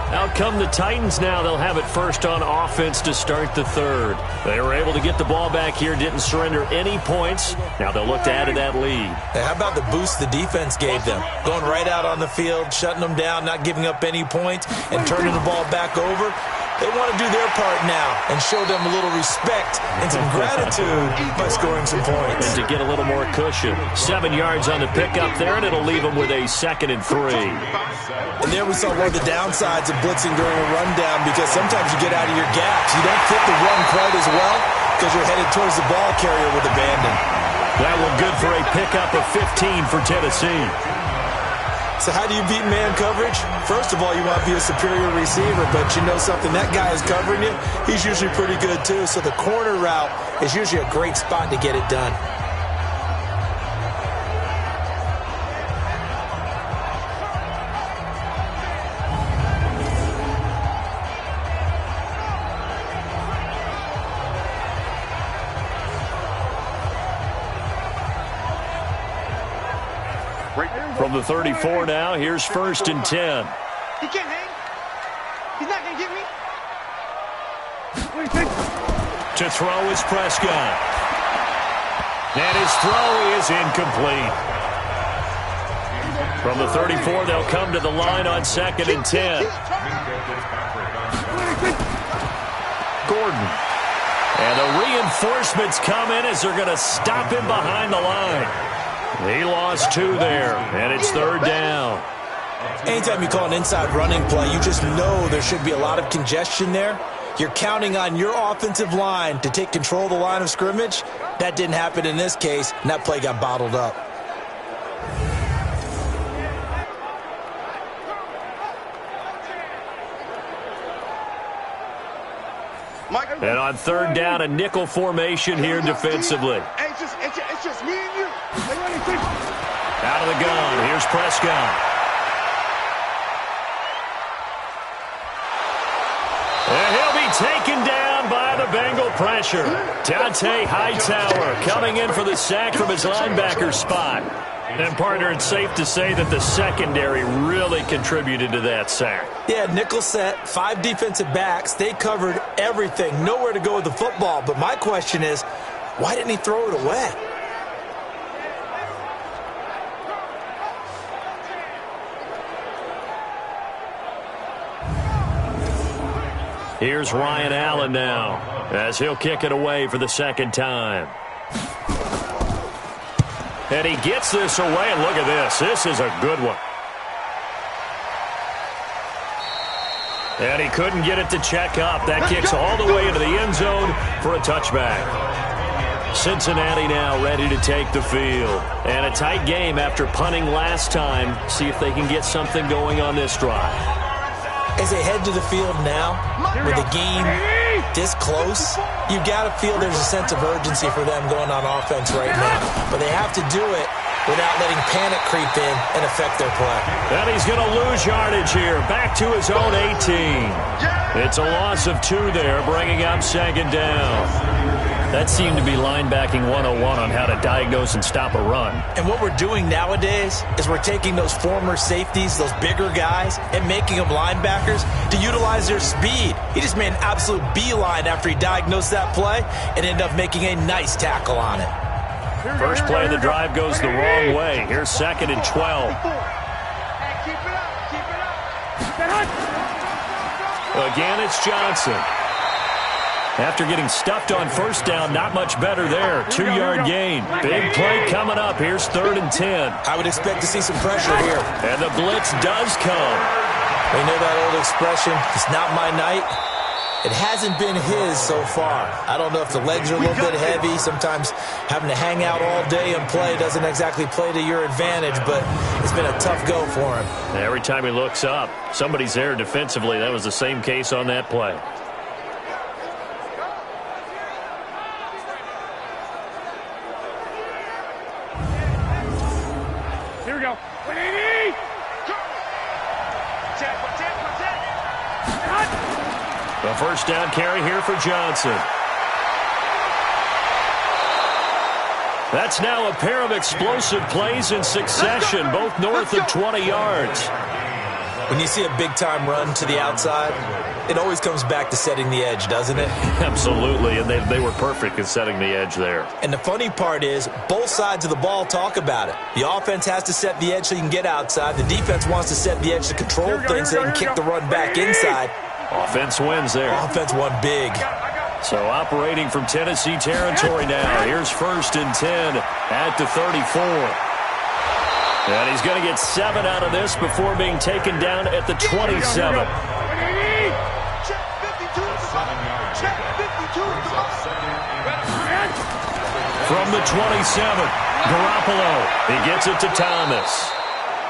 Out come the Titans now. They'll have it first on offense to start the third. They were able to get the ball back here, didn't surrender any points. Now they'll look to add to that lead. Hey, how about the boost the defense gave them? Going right out on the field, shutting them down, not giving up any points, and turning the ball back over. They want to do their part now and show them a little respect and some gratitude by scoring some points. And to get a little more cushion. 7 yards on the pickup there, and it'll leave them with a 2nd and 3. And there we saw one of the downsides of blitzing during a rundown, because sometimes you get out of your gaps. You don't fit the run quite as well because you're headed towards the ball carrier with abandon. That one good for a pickup of 15 for Tennessee. So how do you beat man coverage? First of all, you want to be a superior receiver, but you know something, that guy is covering you. He's usually pretty good too, so the corner route is usually a great spot to get it done. From the 34 now, here's 1st and 10. He can't hang. He's not going to get me. To throw is Prescott. And his throw is incomplete. From the 34, they'll come to the line on 2nd and 10. Gordon. And the reinforcements come in as they're going to stop him behind the line. He lost 2 there, and it's 3rd down. Anytime you call an inside running play, you just know there should be a lot of congestion there. You're counting on your offensive line to take control of the line of scrimmage. That didn't happen in this case, and that play got bottled up. And on third down, a nickel formation here defensively. Hey, it's just me and you. Out of the gun, here's Prescott. And he'll be taken down by the Bengal pressure. Dante Hightower coming in for the sack from his linebacker spot. And, partner, it's safe to say that the secondary really contributed to that sack. Yeah, nickel set, 5 defensive backs. They covered everything. Nowhere to go with the football. But my question is, why didn't he throw it away? Here's Ryan Allen now, as he'll kick it away for the second time. And he gets this away, and look at this. This is a good one. And he couldn't get it to check up. That kicks all the way into the end zone for a touchback. Cincinnati now ready to take the field. And a tight game after punting last time. See if they can get something going on this drive. As they head to the field now, with the game this close, you got to feel there's a sense of urgency for them going on offense right now. But they have to do it without letting panic creep in and affect their play. And he's going to lose yardage here, back to his own 18. It's a loss of 2 there, bringing up second down. That seemed to be linebacking 101 on how to diagnose and stop a run. And what we're doing nowadays is we're taking those former safeties, those bigger guys, and making them linebackers to utilize their speed. He just made an absolute beeline after he diagnosed that play and ended up making a nice tackle on it. First play of the drive goes the wrong way. Here's 2nd and 12. Again, it's Johnson. After getting stuffed on first down, not much better there. 2-yard gain. Big play coming up. Here's 3rd and 10. I would expect to see some pressure here. And the blitz does come. We know that old expression, it's not my night. It hasn't been his so far. I don't know if the legs are a little bit heavy. Sometimes having to hang out all day and play doesn't exactly play to your advantage, but it's been a tough go for him. Every time he looks up, somebody's there defensively. That was the same case on that play. Here we go. The first down carry here for Johnson. That's now a pair of explosive plays in succession, both north of 20 yards. When you see a big-time run to the outside, it always comes back to setting the edge, doesn't it? Absolutely, and they were perfect in setting the edge there. And the funny part is, both sides of the ball talk about it. The offense has to set the edge so you can get outside. The defense wants to set the edge to control things so they can kick the run back inside. Offense wins there. Offense won big. So operating from Tennessee territory now. Here's 1st and 10 at the 34. And he's going to get 7 out of this before being taken down at the 27. From the 27, Garoppolo. He gets it to Thomas.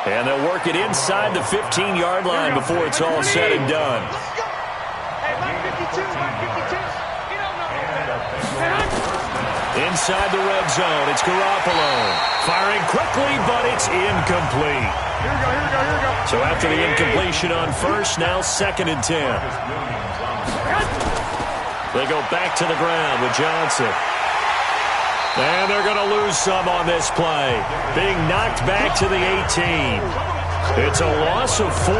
And they'll work it inside the 15-yard line before it's all said and done. Inside the red zone, it's Garoppolo. Firing quickly, but it's incomplete. Here we go. So after the incompletion on first, now 2nd and 10. They go back to the ground with Johnson. And they're going to lose some on this play. Being knocked back to the 18. It's a loss of 4.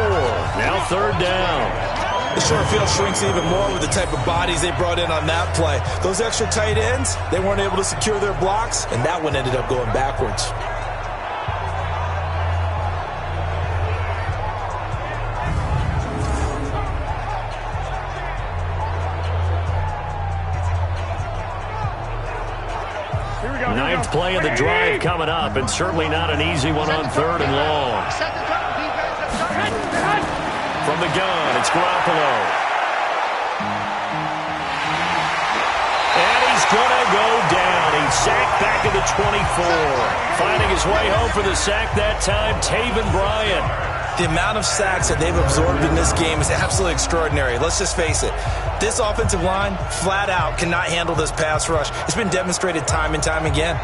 Now 3rd down. The short field shrinks even more with the type of bodies they brought in on that play. Those extra tight ends, they weren't able to secure their blocks, and that one ended up going backwards. Ninth play of the drive coming up, and certainly not an easy one on 3rd and long. From the gun, it's Garoppolo. And he's going to go down. He's sacked back at the 24. Finding his way home for the sack that time, Taven Bryan. The amount of sacks that they've absorbed in this game is absolutely extraordinary. Let's just face it. This offensive line, flat out, cannot handle this pass rush. It's been demonstrated time and time again.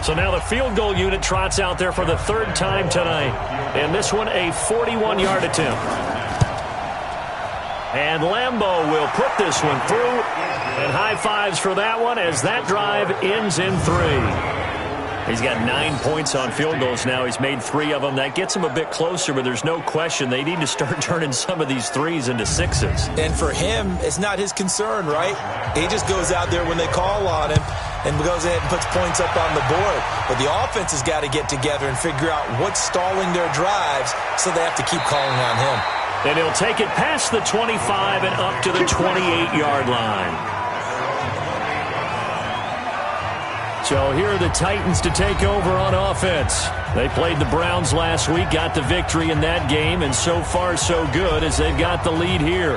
So now the field goal unit trots out there for the third time tonight. And this one a 41-yard attempt. And Lambeau will put this one through. And high fives for that one as that drive ends in 3. He's got 9 points on field goals now. He's made 3 of them. That gets him a bit closer, but there's no question they need to start turning some of these 3s into 6s. And for him, it's not his concern, right? He just goes out there when they call on him and goes ahead and puts points up on the board. But the offense has got to get together and figure out what's stalling their drives, so they have to keep calling on him. And he'll take it past the 25 and up to the 28-yard line. So here are the Titans to take over on offense. They played the Browns last week, got the victory in that game, and so far so good as they've got the lead here.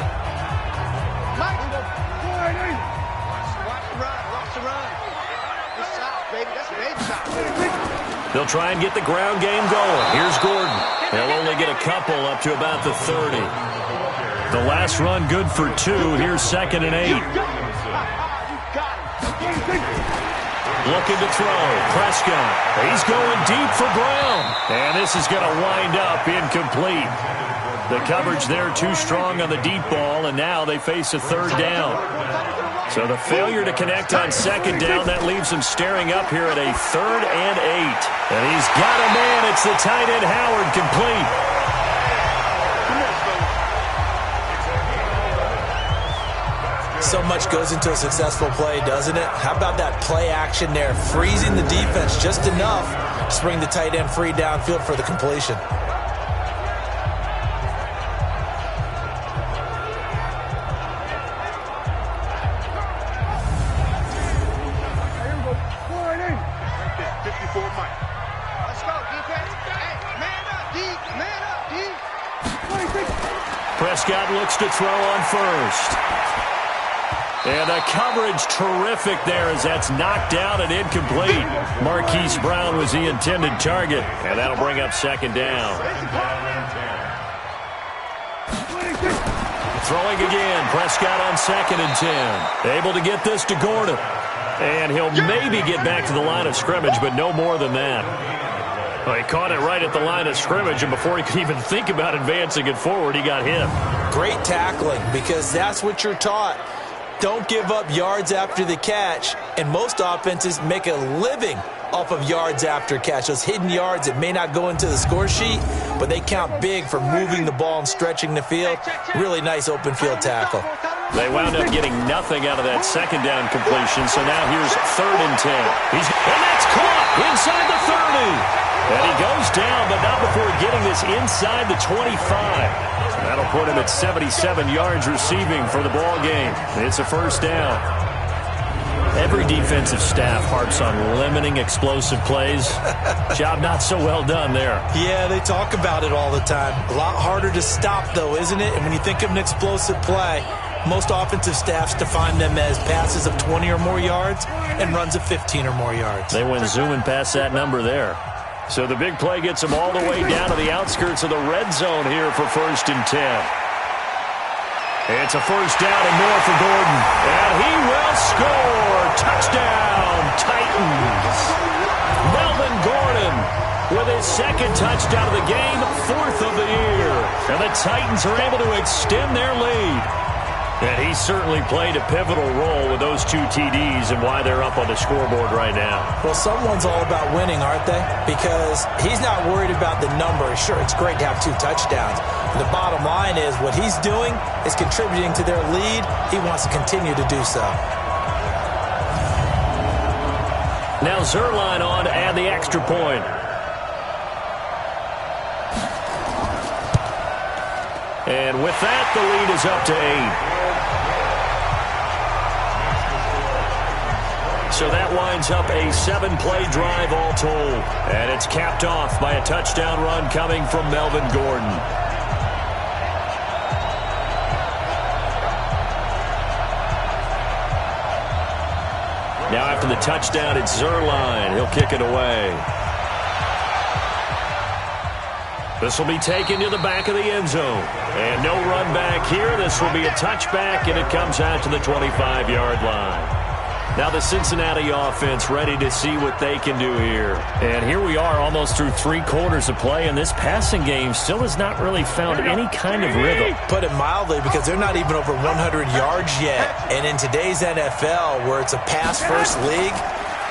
They'll try and get the ground game going. Here's Gordon. They'll only get a couple up to about the 30. The last run good for 2. Here's 2nd and 8. Looking to throw. Prescott. He's going deep for Brown. And this is going to wind up incomplete. The coverage there too strong on the deep ball, and now they face a 3rd down. So the failure to connect on 2nd down, that leaves him staring up here at a 3rd and 8. And he's got a man. It's the tight end Howard, complete. So much goes into a successful play, doesn't it? How about that play action there, freezing the defense just enough to bring the tight end free downfield for the completion. Prescott looks to throw on first. And the coverage terrific there as that's knocked down and incomplete. Marquise Brown was the intended target, and that'll bring up 2nd down. Throwing again. Prescott on 2nd and 10. Able to get this to Gordon. And he'll maybe get back to the line of scrimmage, but no more than that. Well, he caught it right at the line of scrimmage, and before he could even think about advancing it forward, he got hit. Great tackling, because that's what you're taught. Don't give up yards after the catch, and most offenses make a living off of yards after catch. Those hidden yards that may not go into the score sheet, but they count big for moving the ball and stretching the field. Really nice open field tackle. They wound up getting nothing out of that 2nd down completion, so now here's 3rd and 10. And that's caught inside the 30. And he goes down, but not before getting this inside the 25. That'll put him at 77 yards receiving for the ball game. It's a 1st down. Every defensive staff harps on limiting explosive plays. Job not so well done there. Yeah, they talk about it all the time. A lot harder to stop, though, isn't it? And when you think of an explosive play, most offensive staffs define them as passes of 20 or more yards and runs of 15 or more yards. They went zooming past that number there. So the big play gets them all the way down to the outskirts of the red zone here for 1st and 10. It's a 1st down and more for Gordon. And he will score. Touchdown, Titans. Melvin Gordon with his 2nd touchdown of the game, 4th of the year. And the Titans are able to extend their lead. And he certainly played a pivotal role with those 2 TDs and why they're up on the scoreboard right now. Well, someone's all about winning, aren't they? Because he's not worried about the number. Sure, it's great to have 2 touchdowns. But the bottom line is what he's doing is contributing to their lead. He wants to continue to do so. Now Zerline on to add the extra point. And with that, the lead is up to 8. So that winds up a 7-play drive all told. And it's capped off by a touchdown run coming from Melvin Gordon. Now after the touchdown, it's Zerline. He'll kick it away. This will be taken to the back of the end zone. And no run back here. This will be a touchback, and it comes out to the 25-yard line. Now the Cincinnati offense ready to see what they can do here. And here we are almost through 3 quarters of play, and this passing game still has not really found any kind of rhythm. Put it mildly, because they're not even over 100 yards yet. And in today's NFL, where it's a pass-first league,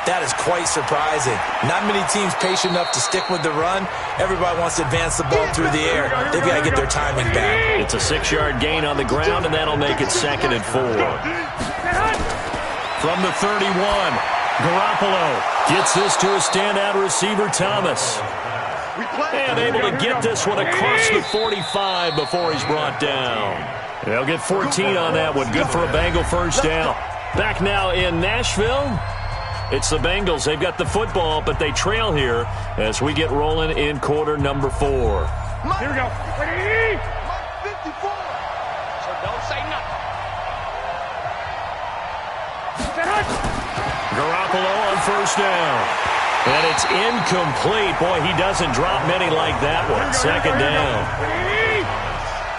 that is quite surprising. Not many teams patient enough to stick with the run. Everybody wants to advance the ball through the air. They've got to get their timing back. It's a 6-yard gain on the ground, and that'll make it 2nd and 4. From the 31, Garoppolo gets this to a standout receiver, Thomas. And able to get this one across the 45 before he's brought down. They'll get 14 on that one. Good for a Bengal first down. Back now in Nashville. It's the Bengals. They've got the football, but they trail here as we get rolling in quarter number 4. Here we go. Ready? 54. So don't say nothing. Garoppolo on first down. And it's incomplete. Boy, he doesn't drop many like that one. 2nd down.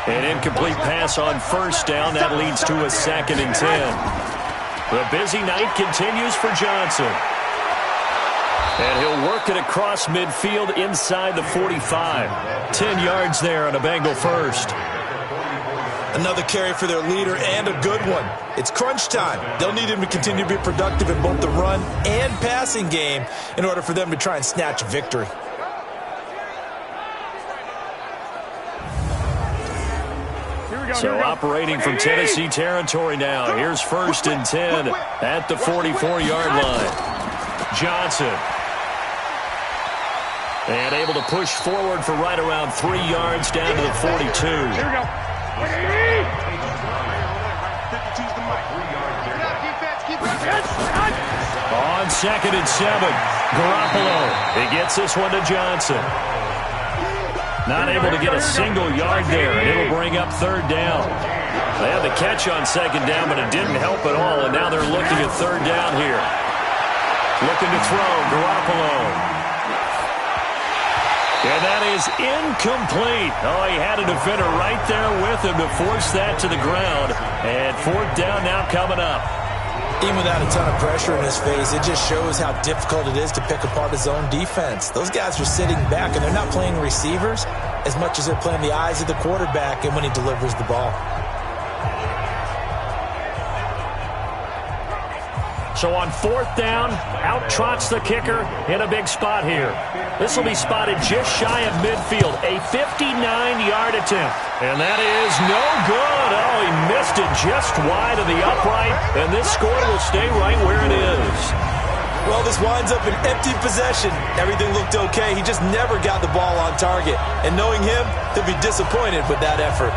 An incomplete pass on first down. That leads to a 2nd and 10. The busy night continues for Johnson. And he'll work it across midfield inside the 45. 10 yards there on a Bengal first. Another carry for their leader, and a good one. It's crunch time. They'll need him to continue to be productive in both the run and passing game in order for them to try and snatch victory. So operating from Tennessee territory now. Here's 1st and 10 at the 44-yard line. Johnson. And able to push forward for right around 3 yards down to the 42. Here we go. On 2nd and 7, Garoppolo. He gets this one to Johnson. Not able to get a single yard there, and it'll bring up 3rd down. They had the catch on 2nd down, but it didn't help at all, and now they're looking at 3rd down here. Looking to throw, Garoppolo. And that is incomplete. Oh, he had a defender right there with him to force that to the ground. And 4th down now coming up. Even without a ton of pressure in his face, it just shows how difficult it is to pick apart his own defense. Those guys are sitting back, and they're not playing receivers as much as they're playing the eyes of the quarterback and when he delivers the ball. So on 4th down, out trots the kicker in a big spot here. This will be spotted just shy of midfield, a 59-yard attempt. And that is no good. Oh, he missed it just wide of the upright, and this score will stay right where it is. Well, this winds up in empty possession. Everything looked okay. He just never got the ball on target. And knowing him, he'll be disappointed with that effort.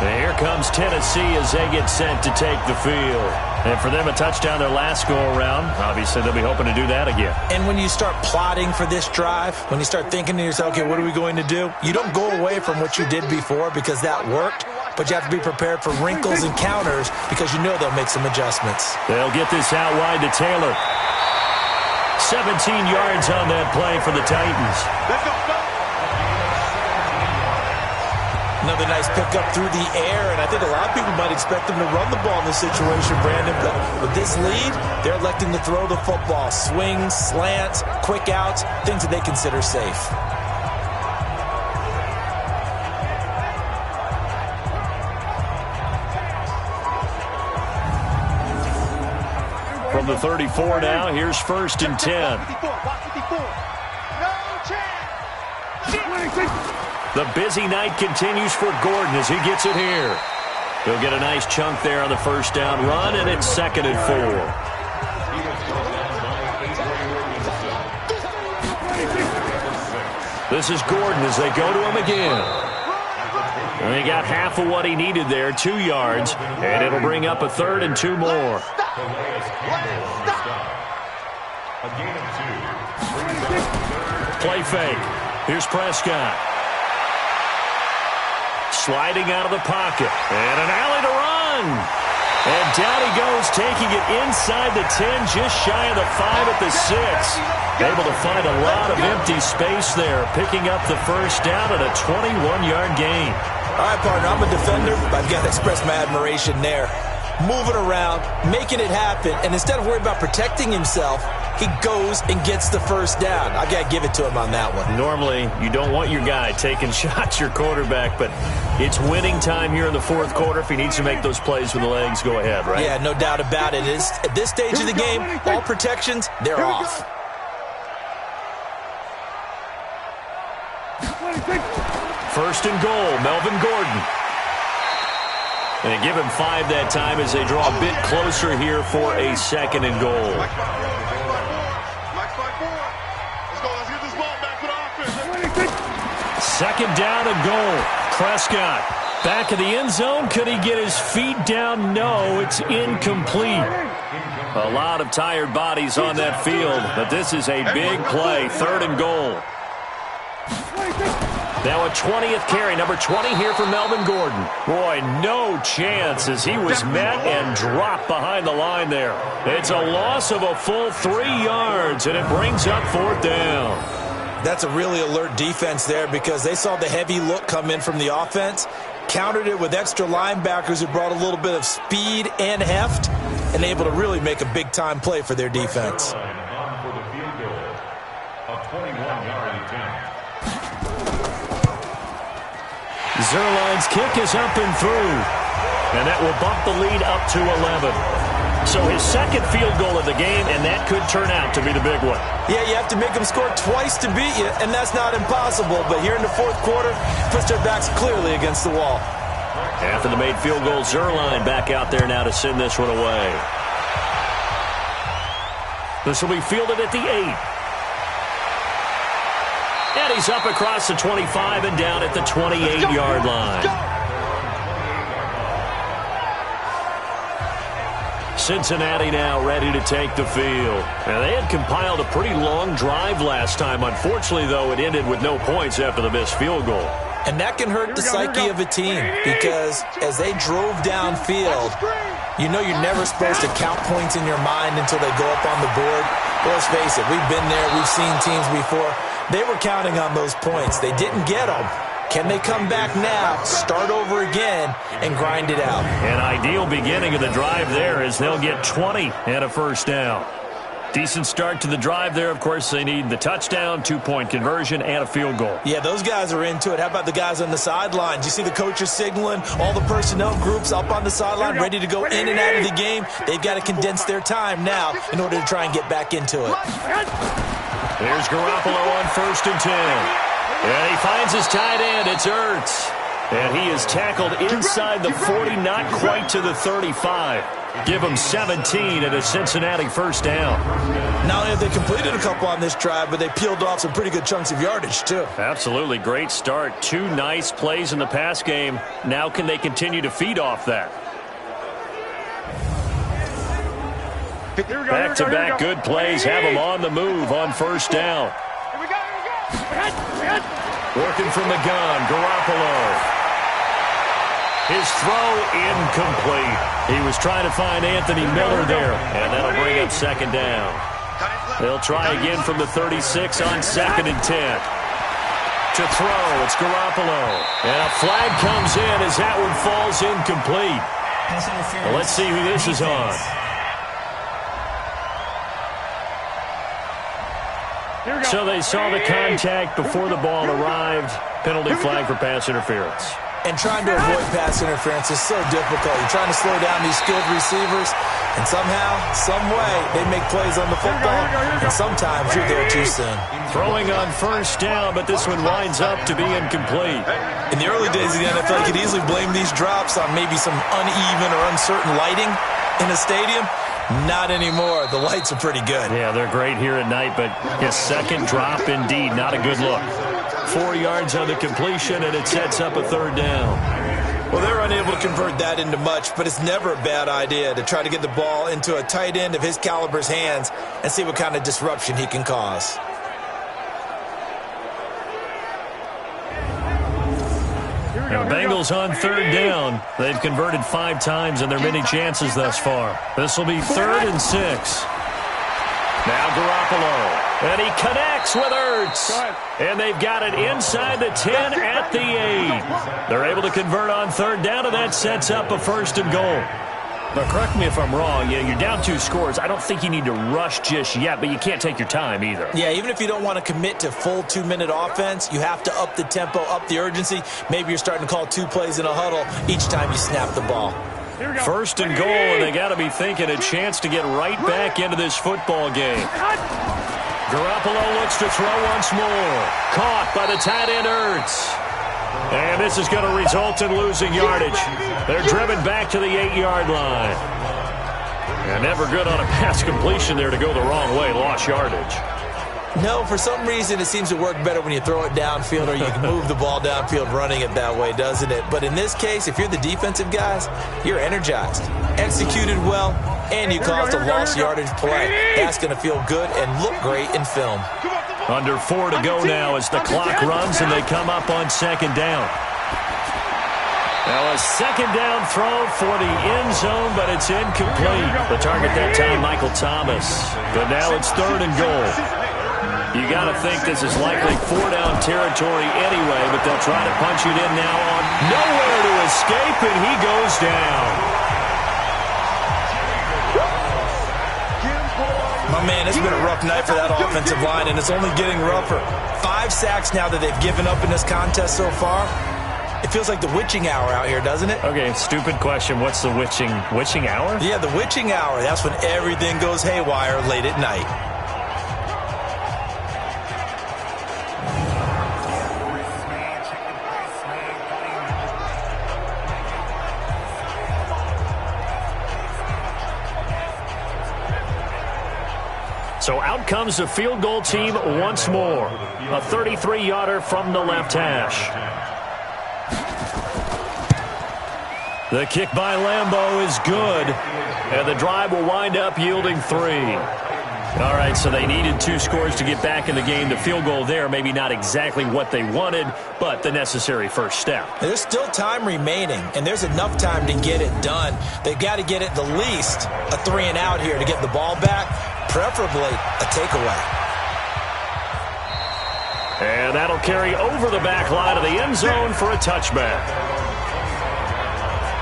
And here comes Tennessee as they get set to take the field. And for them, a touchdown their last go-around. Obviously, they'll be hoping to do that again. And when you start plotting for this drive, when you start thinking to yourself, okay, what are we going to do? You don't go away from what you did before because that worked, but you have to be prepared for wrinkles and counters because you know they'll make some adjustments. They'll get this out wide to Taylor. 17 yards on that play for the Titans. Let's go. Another nice pickup through the air, and I think a lot of people might expect them to run the ball in this situation, Brandon. But with this lead, they're electing to throw the football. Swings, slants, quick outs, things that they consider safe. From the 34 now, here's 1st and 10. The busy night continues for Gordon as he gets it here. He'll get a nice chunk there on the 1st down run, and it's 2nd and 4. This is Gordon as they go to him again. And he got half of what he needed there, 2 yards, and it'll bring up a 3rd and 2 more. Play fake. Here's Prescott. Sliding out of the pocket. And an alley to run. down he goes, taking it inside the 10, just shy of the 5 at the 6. Able to find a lot of empty space there, picking up the first down at a 21-yard gain. All right, partner, I'm a defender, but I've got to express my admiration there. Moving around, making it happen, and instead of worrying about protecting himself, he goes and gets the first down. I've got to give it to him on that one. Normally, you don't want your guy taking shots, your quarterback, but it's winning time here in the fourth quarter. If he needs to make those plays with the legs, go ahead, right? Yeah, no doubt about it. At this stage of the game, all protections, they're off. First and goal, Melvin Gordon. And they give him 5 that time as they draw a bit closer here for a second and goal. Let's go. Let's get this ball back to the offense. Second down and goal. Prescott back of the end zone. Could he get his feet down? No, it's incomplete. A lot of tired bodies on that field, but this is a big play. Third and goal. Now a 20th carry, number 20 here for Melvin Gordon. Boy, no chance as he was met and dropped behind the line there. It's a loss of a full 3 yards, and it brings up fourth down. That's a really alert defense there because they saw the heavy look come in from the offense, countered it with extra linebackers who brought a little bit of speed and heft, and able to really make a big-time play for their defense. On for the field goal. A 21-yard attempt. Zerline's kick is up and through, and that will bump the lead up to 11. So his second field goal of the game, and that could turn out to be the big one. Yeah, you have to make them score twice to beat you, and that's not impossible. But here in the fourth quarter, puts their backs clearly against the wall. After the made field goal, Zerline back out there now to send this one away. This will be fielded at the 8. And he's up across the 25 and down at the 28-yard line. Cincinnati now ready to take the field. Now, they had compiled a pretty long drive last time. Unfortunately, though, it ended with no points after the missed field goal. And that can hurt the psyche of a team because as they drove downfield, you know you're never supposed to count points in your mind until they go up on the board. But let's face it, we've been there. We've seen teams before. They were counting on those points. They didn't get them. Can they come back now, start over again, and grind it out? An ideal beginning of the drive there is they'll get 20 and a first down. Decent start to the drive there. Of course, they need the touchdown, 2-point conversion, and a field goal. Yeah, those guys are into it. How about the guys on the sidelines? You see the coaches signaling, all the personnel groups up on the sideline, ready to go in and out of the game. They've got to condense their time now in order to try and get back into it. Here's Garoppolo on first and 10. And he finds his tight end. It's Ertz. And he is tackled inside the 40, not quite to the 35. Give him 17 at a Cincinnati first down. Not only have they completed a couple on this drive, but they peeled off some pretty good chunks of yardage, too. Absolutely. Great start. 2 nice plays in the pass game. Now can they continue to feed off that? Back-to-back good plays have them on the move on first down. Working from the gun, Garoppolo. His throw incomplete. He was trying to find Anthony Miller there, and that'll bring up second down. They'll try again from the 36 on second and 10. To throw, it's Garoppolo. And a flag comes in as that one falls incomplete. Well, let's see who this is on. So they saw the contact before the ball arrived. Penalty flag for pass interference. And trying to avoid pass interference is so difficult. You're trying to slow down these skilled receivers, and somehow, some way, they make plays on the football, and sometimes you're there too soon. Throwing on first down, but this one winds up to be incomplete. In the early days of the NFL, you could easily blame these drops on maybe some uneven or uncertain lighting in a stadium. Not anymore. The lights are pretty good. Yeah, they're great here at night, but his second drop, indeed, not a good look. 4 yards on the completion, and it sets up a third down. Well, they're unable to convert that into much, but it's never a bad idea to try to get the ball into a tight end of his caliber's hands and see what kind of disruption he can cause. And the Bengals on third down. They've converted 5 times in their many chances thus far. This will be 3rd and 6. Now Garoppolo. And he connects with Ertz. And they've got it inside the 10 at the 8. They're able to convert on third down, and that sets up a 1st and goal. But correct me if I'm wrong, you're down 2 scores. I don't think you need to rush just yet, but you can't take your time either. Yeah, even if you don't want to commit to full 2-minute offense, you have to up the tempo, up the urgency. Maybe you're starting to call 2 plays in a huddle each time you snap the ball. 1st and goal, and they got to be thinking a chance to get right back into this football game. Garoppolo looks to throw once more. Caught by the tight end Ertz. And this is going to result in losing yardage. They're driven back to the 8-yard line. And never good on a pass completion there to go the wrong way. Lost yardage. No, for some reason it seems to work better when you throw it downfield or you can move the ball downfield running it that way, doesn't it? But in this case, if you're the defensive guys, you're energized, executed well, and you caused a lost yardage play. That's going to feel good and look great in film. Under 4 to go now as the clock runs and they come up on 2nd down. Now a 2nd down throw for the end zone, but it's incomplete. The target that time, Michael Thomas. But now it's 3rd and goal. You got to think this is likely 4-down territory anyway, but they'll try to punch it in now on nowhere to escape, and he goes down. My man, it's been a rough night for that offensive line, and it's only getting rougher. 5 sacks now that they've given up in this contest so far. It feels like the witching hour out here, doesn't it? Okay, stupid question. What's the witching hour? Yeah, the witching hour. That's when everything goes haywire late at night. So out comes the field goal team once more. A 33-yarder from the left hash. The kick by Lambeau is good, and the drive will wind up yielding 3. All right, so they needed 2 scores to get back in the game. The field goal there, maybe not exactly what they wanted, but the necessary first step. There's still time remaining, and there's enough time to get it done. They've got to get at the least a 3-and-out here to get the ball back, preferably a takeaway. And that'll carry over the back line of the end zone for a touchback.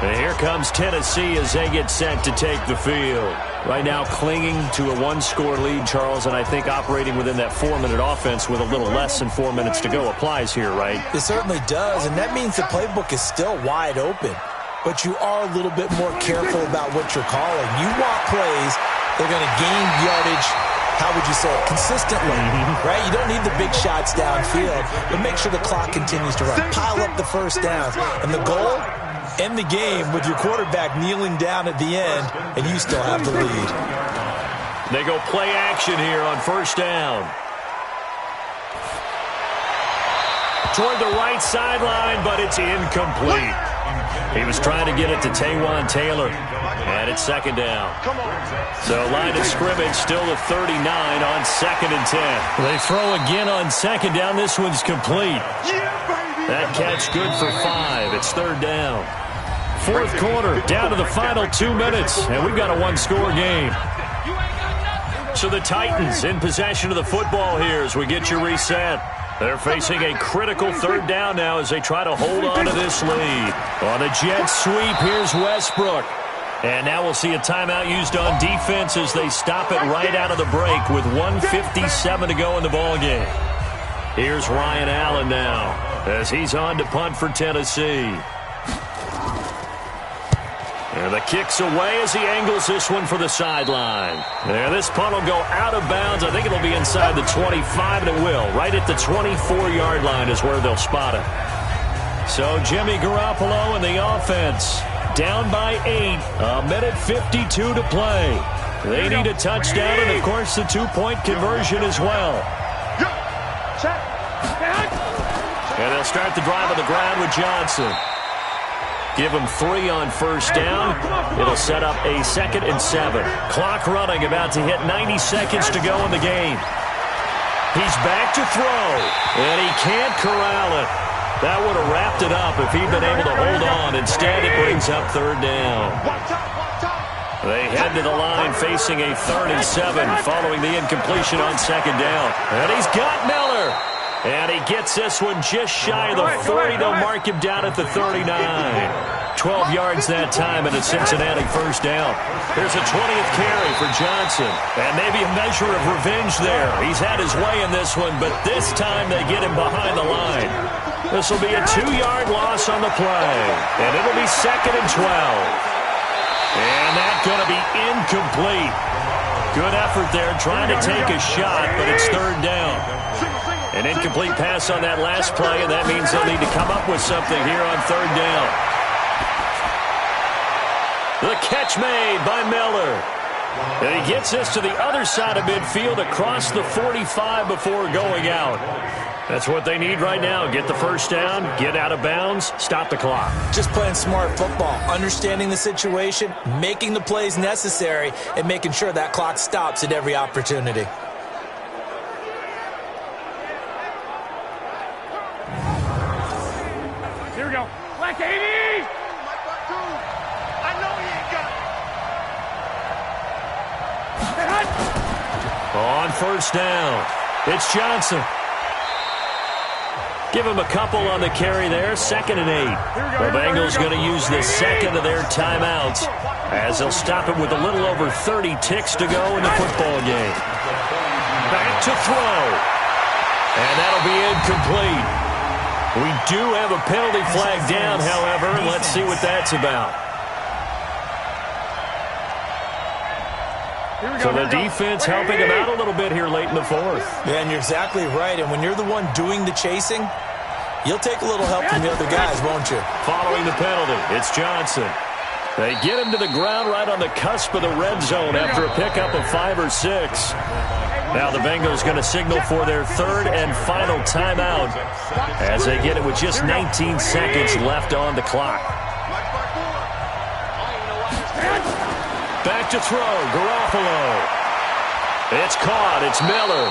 And here comes Tennessee as they get set to take the field. Right now clinging to a 1-score lead, Charles, and I think operating within that 4-minute offense with a little less than 4 minutes to go applies here, right? It certainly does, and that means the playbook is still wide open. But you are a little bit more careful about what you're calling. You want plays that are going to gain yardage, how would you say it, consistently, right? You don't need the big shots downfield, but make sure the clock continues to run. Pile up the first downs. And the goal? End the game with your quarterback kneeling down at the end, and you still have the lead. They go play action here on 1st down. Toward the right sideline, but it's incomplete. He was trying to get it to Taywan Taylor, and it's 2nd down. So line of scrimmage still a 39 on 2nd and 10. They throw again on 2nd down. This one's complete. That catch good for 5. It's 3rd down. 4th quarter, down to the final 2 minutes, and we've got a 1-score game. So the Titans in possession of the football here as we get you reset. They're facing a critical 3rd down now as they try to hold on to this lead. On a jet sweep, here's Westbrook. And now we'll see a timeout used on defense as they stop it right out of the break with 1:57 to go in the ballgame. Here's Ryan Allen now as he's on to punt for Tennessee. And the kick's away as he angles this one for the sideline. And this punt will go out of bounds. I think it'll be inside the 25, and it will. Right at the 24-yard line is where they'll spot it. So Jimmy Garoppolo and the offense down by 8. 1:52 to play. They need a touchdown and, of course, the 2-point conversion as well. And they'll start the drive on the ground with Johnson. Give him 3 on 1st down. It'll set up a 2nd and 7. Clock running, about to hit 90 seconds to go in the game. He's back to throw, and he can't corral it. That would have wrapped it up if he'd been able to hold on. Instead, it brings up third down. They head to the line facing a 3rd and 7 following the incompletion on second down. And he's got Miller. And he gets this one just shy of the 40. They'll mark him down at the 39. 12 yards that time and a Cincinnati first down. There's a 20th carry for Johnson. And maybe a measure of revenge there. He's had his way in this one, but this time they get him behind the line. This will be a 2-yard loss on the play. And it'll be 2nd and 12. And that's going to be incomplete. Good effort there trying to take a shot, but it's 3rd down. An incomplete pass on that last play, and that means they'll need to come up with something here on 3rd down. The catch made by Miller. And he gets this to the other side of midfield across the 45 before going out. That's what they need right now. Get the first down, get out of bounds, stop the clock. Just playing smart football, understanding the situation, making the plays necessary, and making sure that clock stops at every opportunity. Here we go. Black 80! I know he ain't got it. On first down, it's Johnson. Give him a couple on the carry there. 2nd and 8. The Bengals going to use the second of their timeouts as they'll stop it with a little over 30 ticks to go in the football game. Back to throw. And that'll be incomplete. We do have a penalty flag down, however. Let's see what that's about. So the defense helping him out a little bit here late in the 4th. Yeah, and you're exactly right. And when you're the one doing the chasing, you'll take a little help from the other guys, won't you? Following the penalty, it's Johnson. They get him to the ground right on the cusp of the red zone after a pickup of 5 or 6. Now the Bengals going to signal for their 3rd and final timeout as they get it with just 19 seconds left on the clock. Back to throw, Garoppolo. It's caught, it's Miller.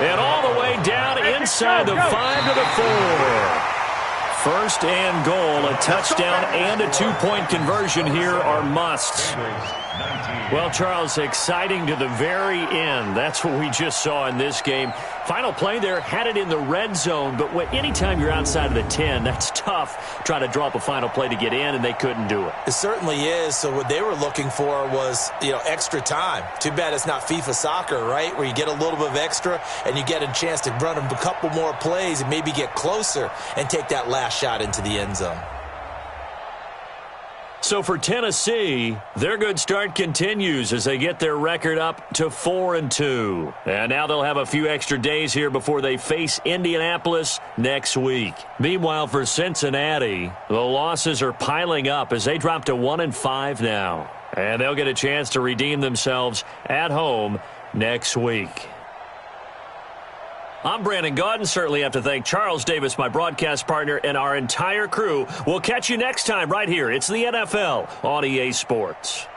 And all the way down inside the 5 to the 4. First and goal, a touchdown and a 2-point conversion here are musts. Well, Charles, exciting to the very end. That's what we just saw in this game. Final play there, had it in the red zone, but anytime you're outside of the 10, that's tough. Trying to draw up a final play to get in, and they couldn't do it. It certainly is. So what they were looking for was, extra time. Too bad it's not FIFA soccer, right, where you get a little bit of extra and you get a chance to run a couple more plays and maybe get closer and take that last shot into the end zone. So for Tennessee, their good start continues as they get their record up to 4-2. And now they'll have a few extra days here before they face Indianapolis next week. Meanwhile, for Cincinnati, the losses are piling up as they drop to 1-5 now. And they'll get a chance to redeem themselves at home next week. I'm Brandon Gaudin. Certainly have to thank Charles Davis, my broadcast partner, and our entire crew. We'll catch you next time right here. It's the NFL on EA Sports.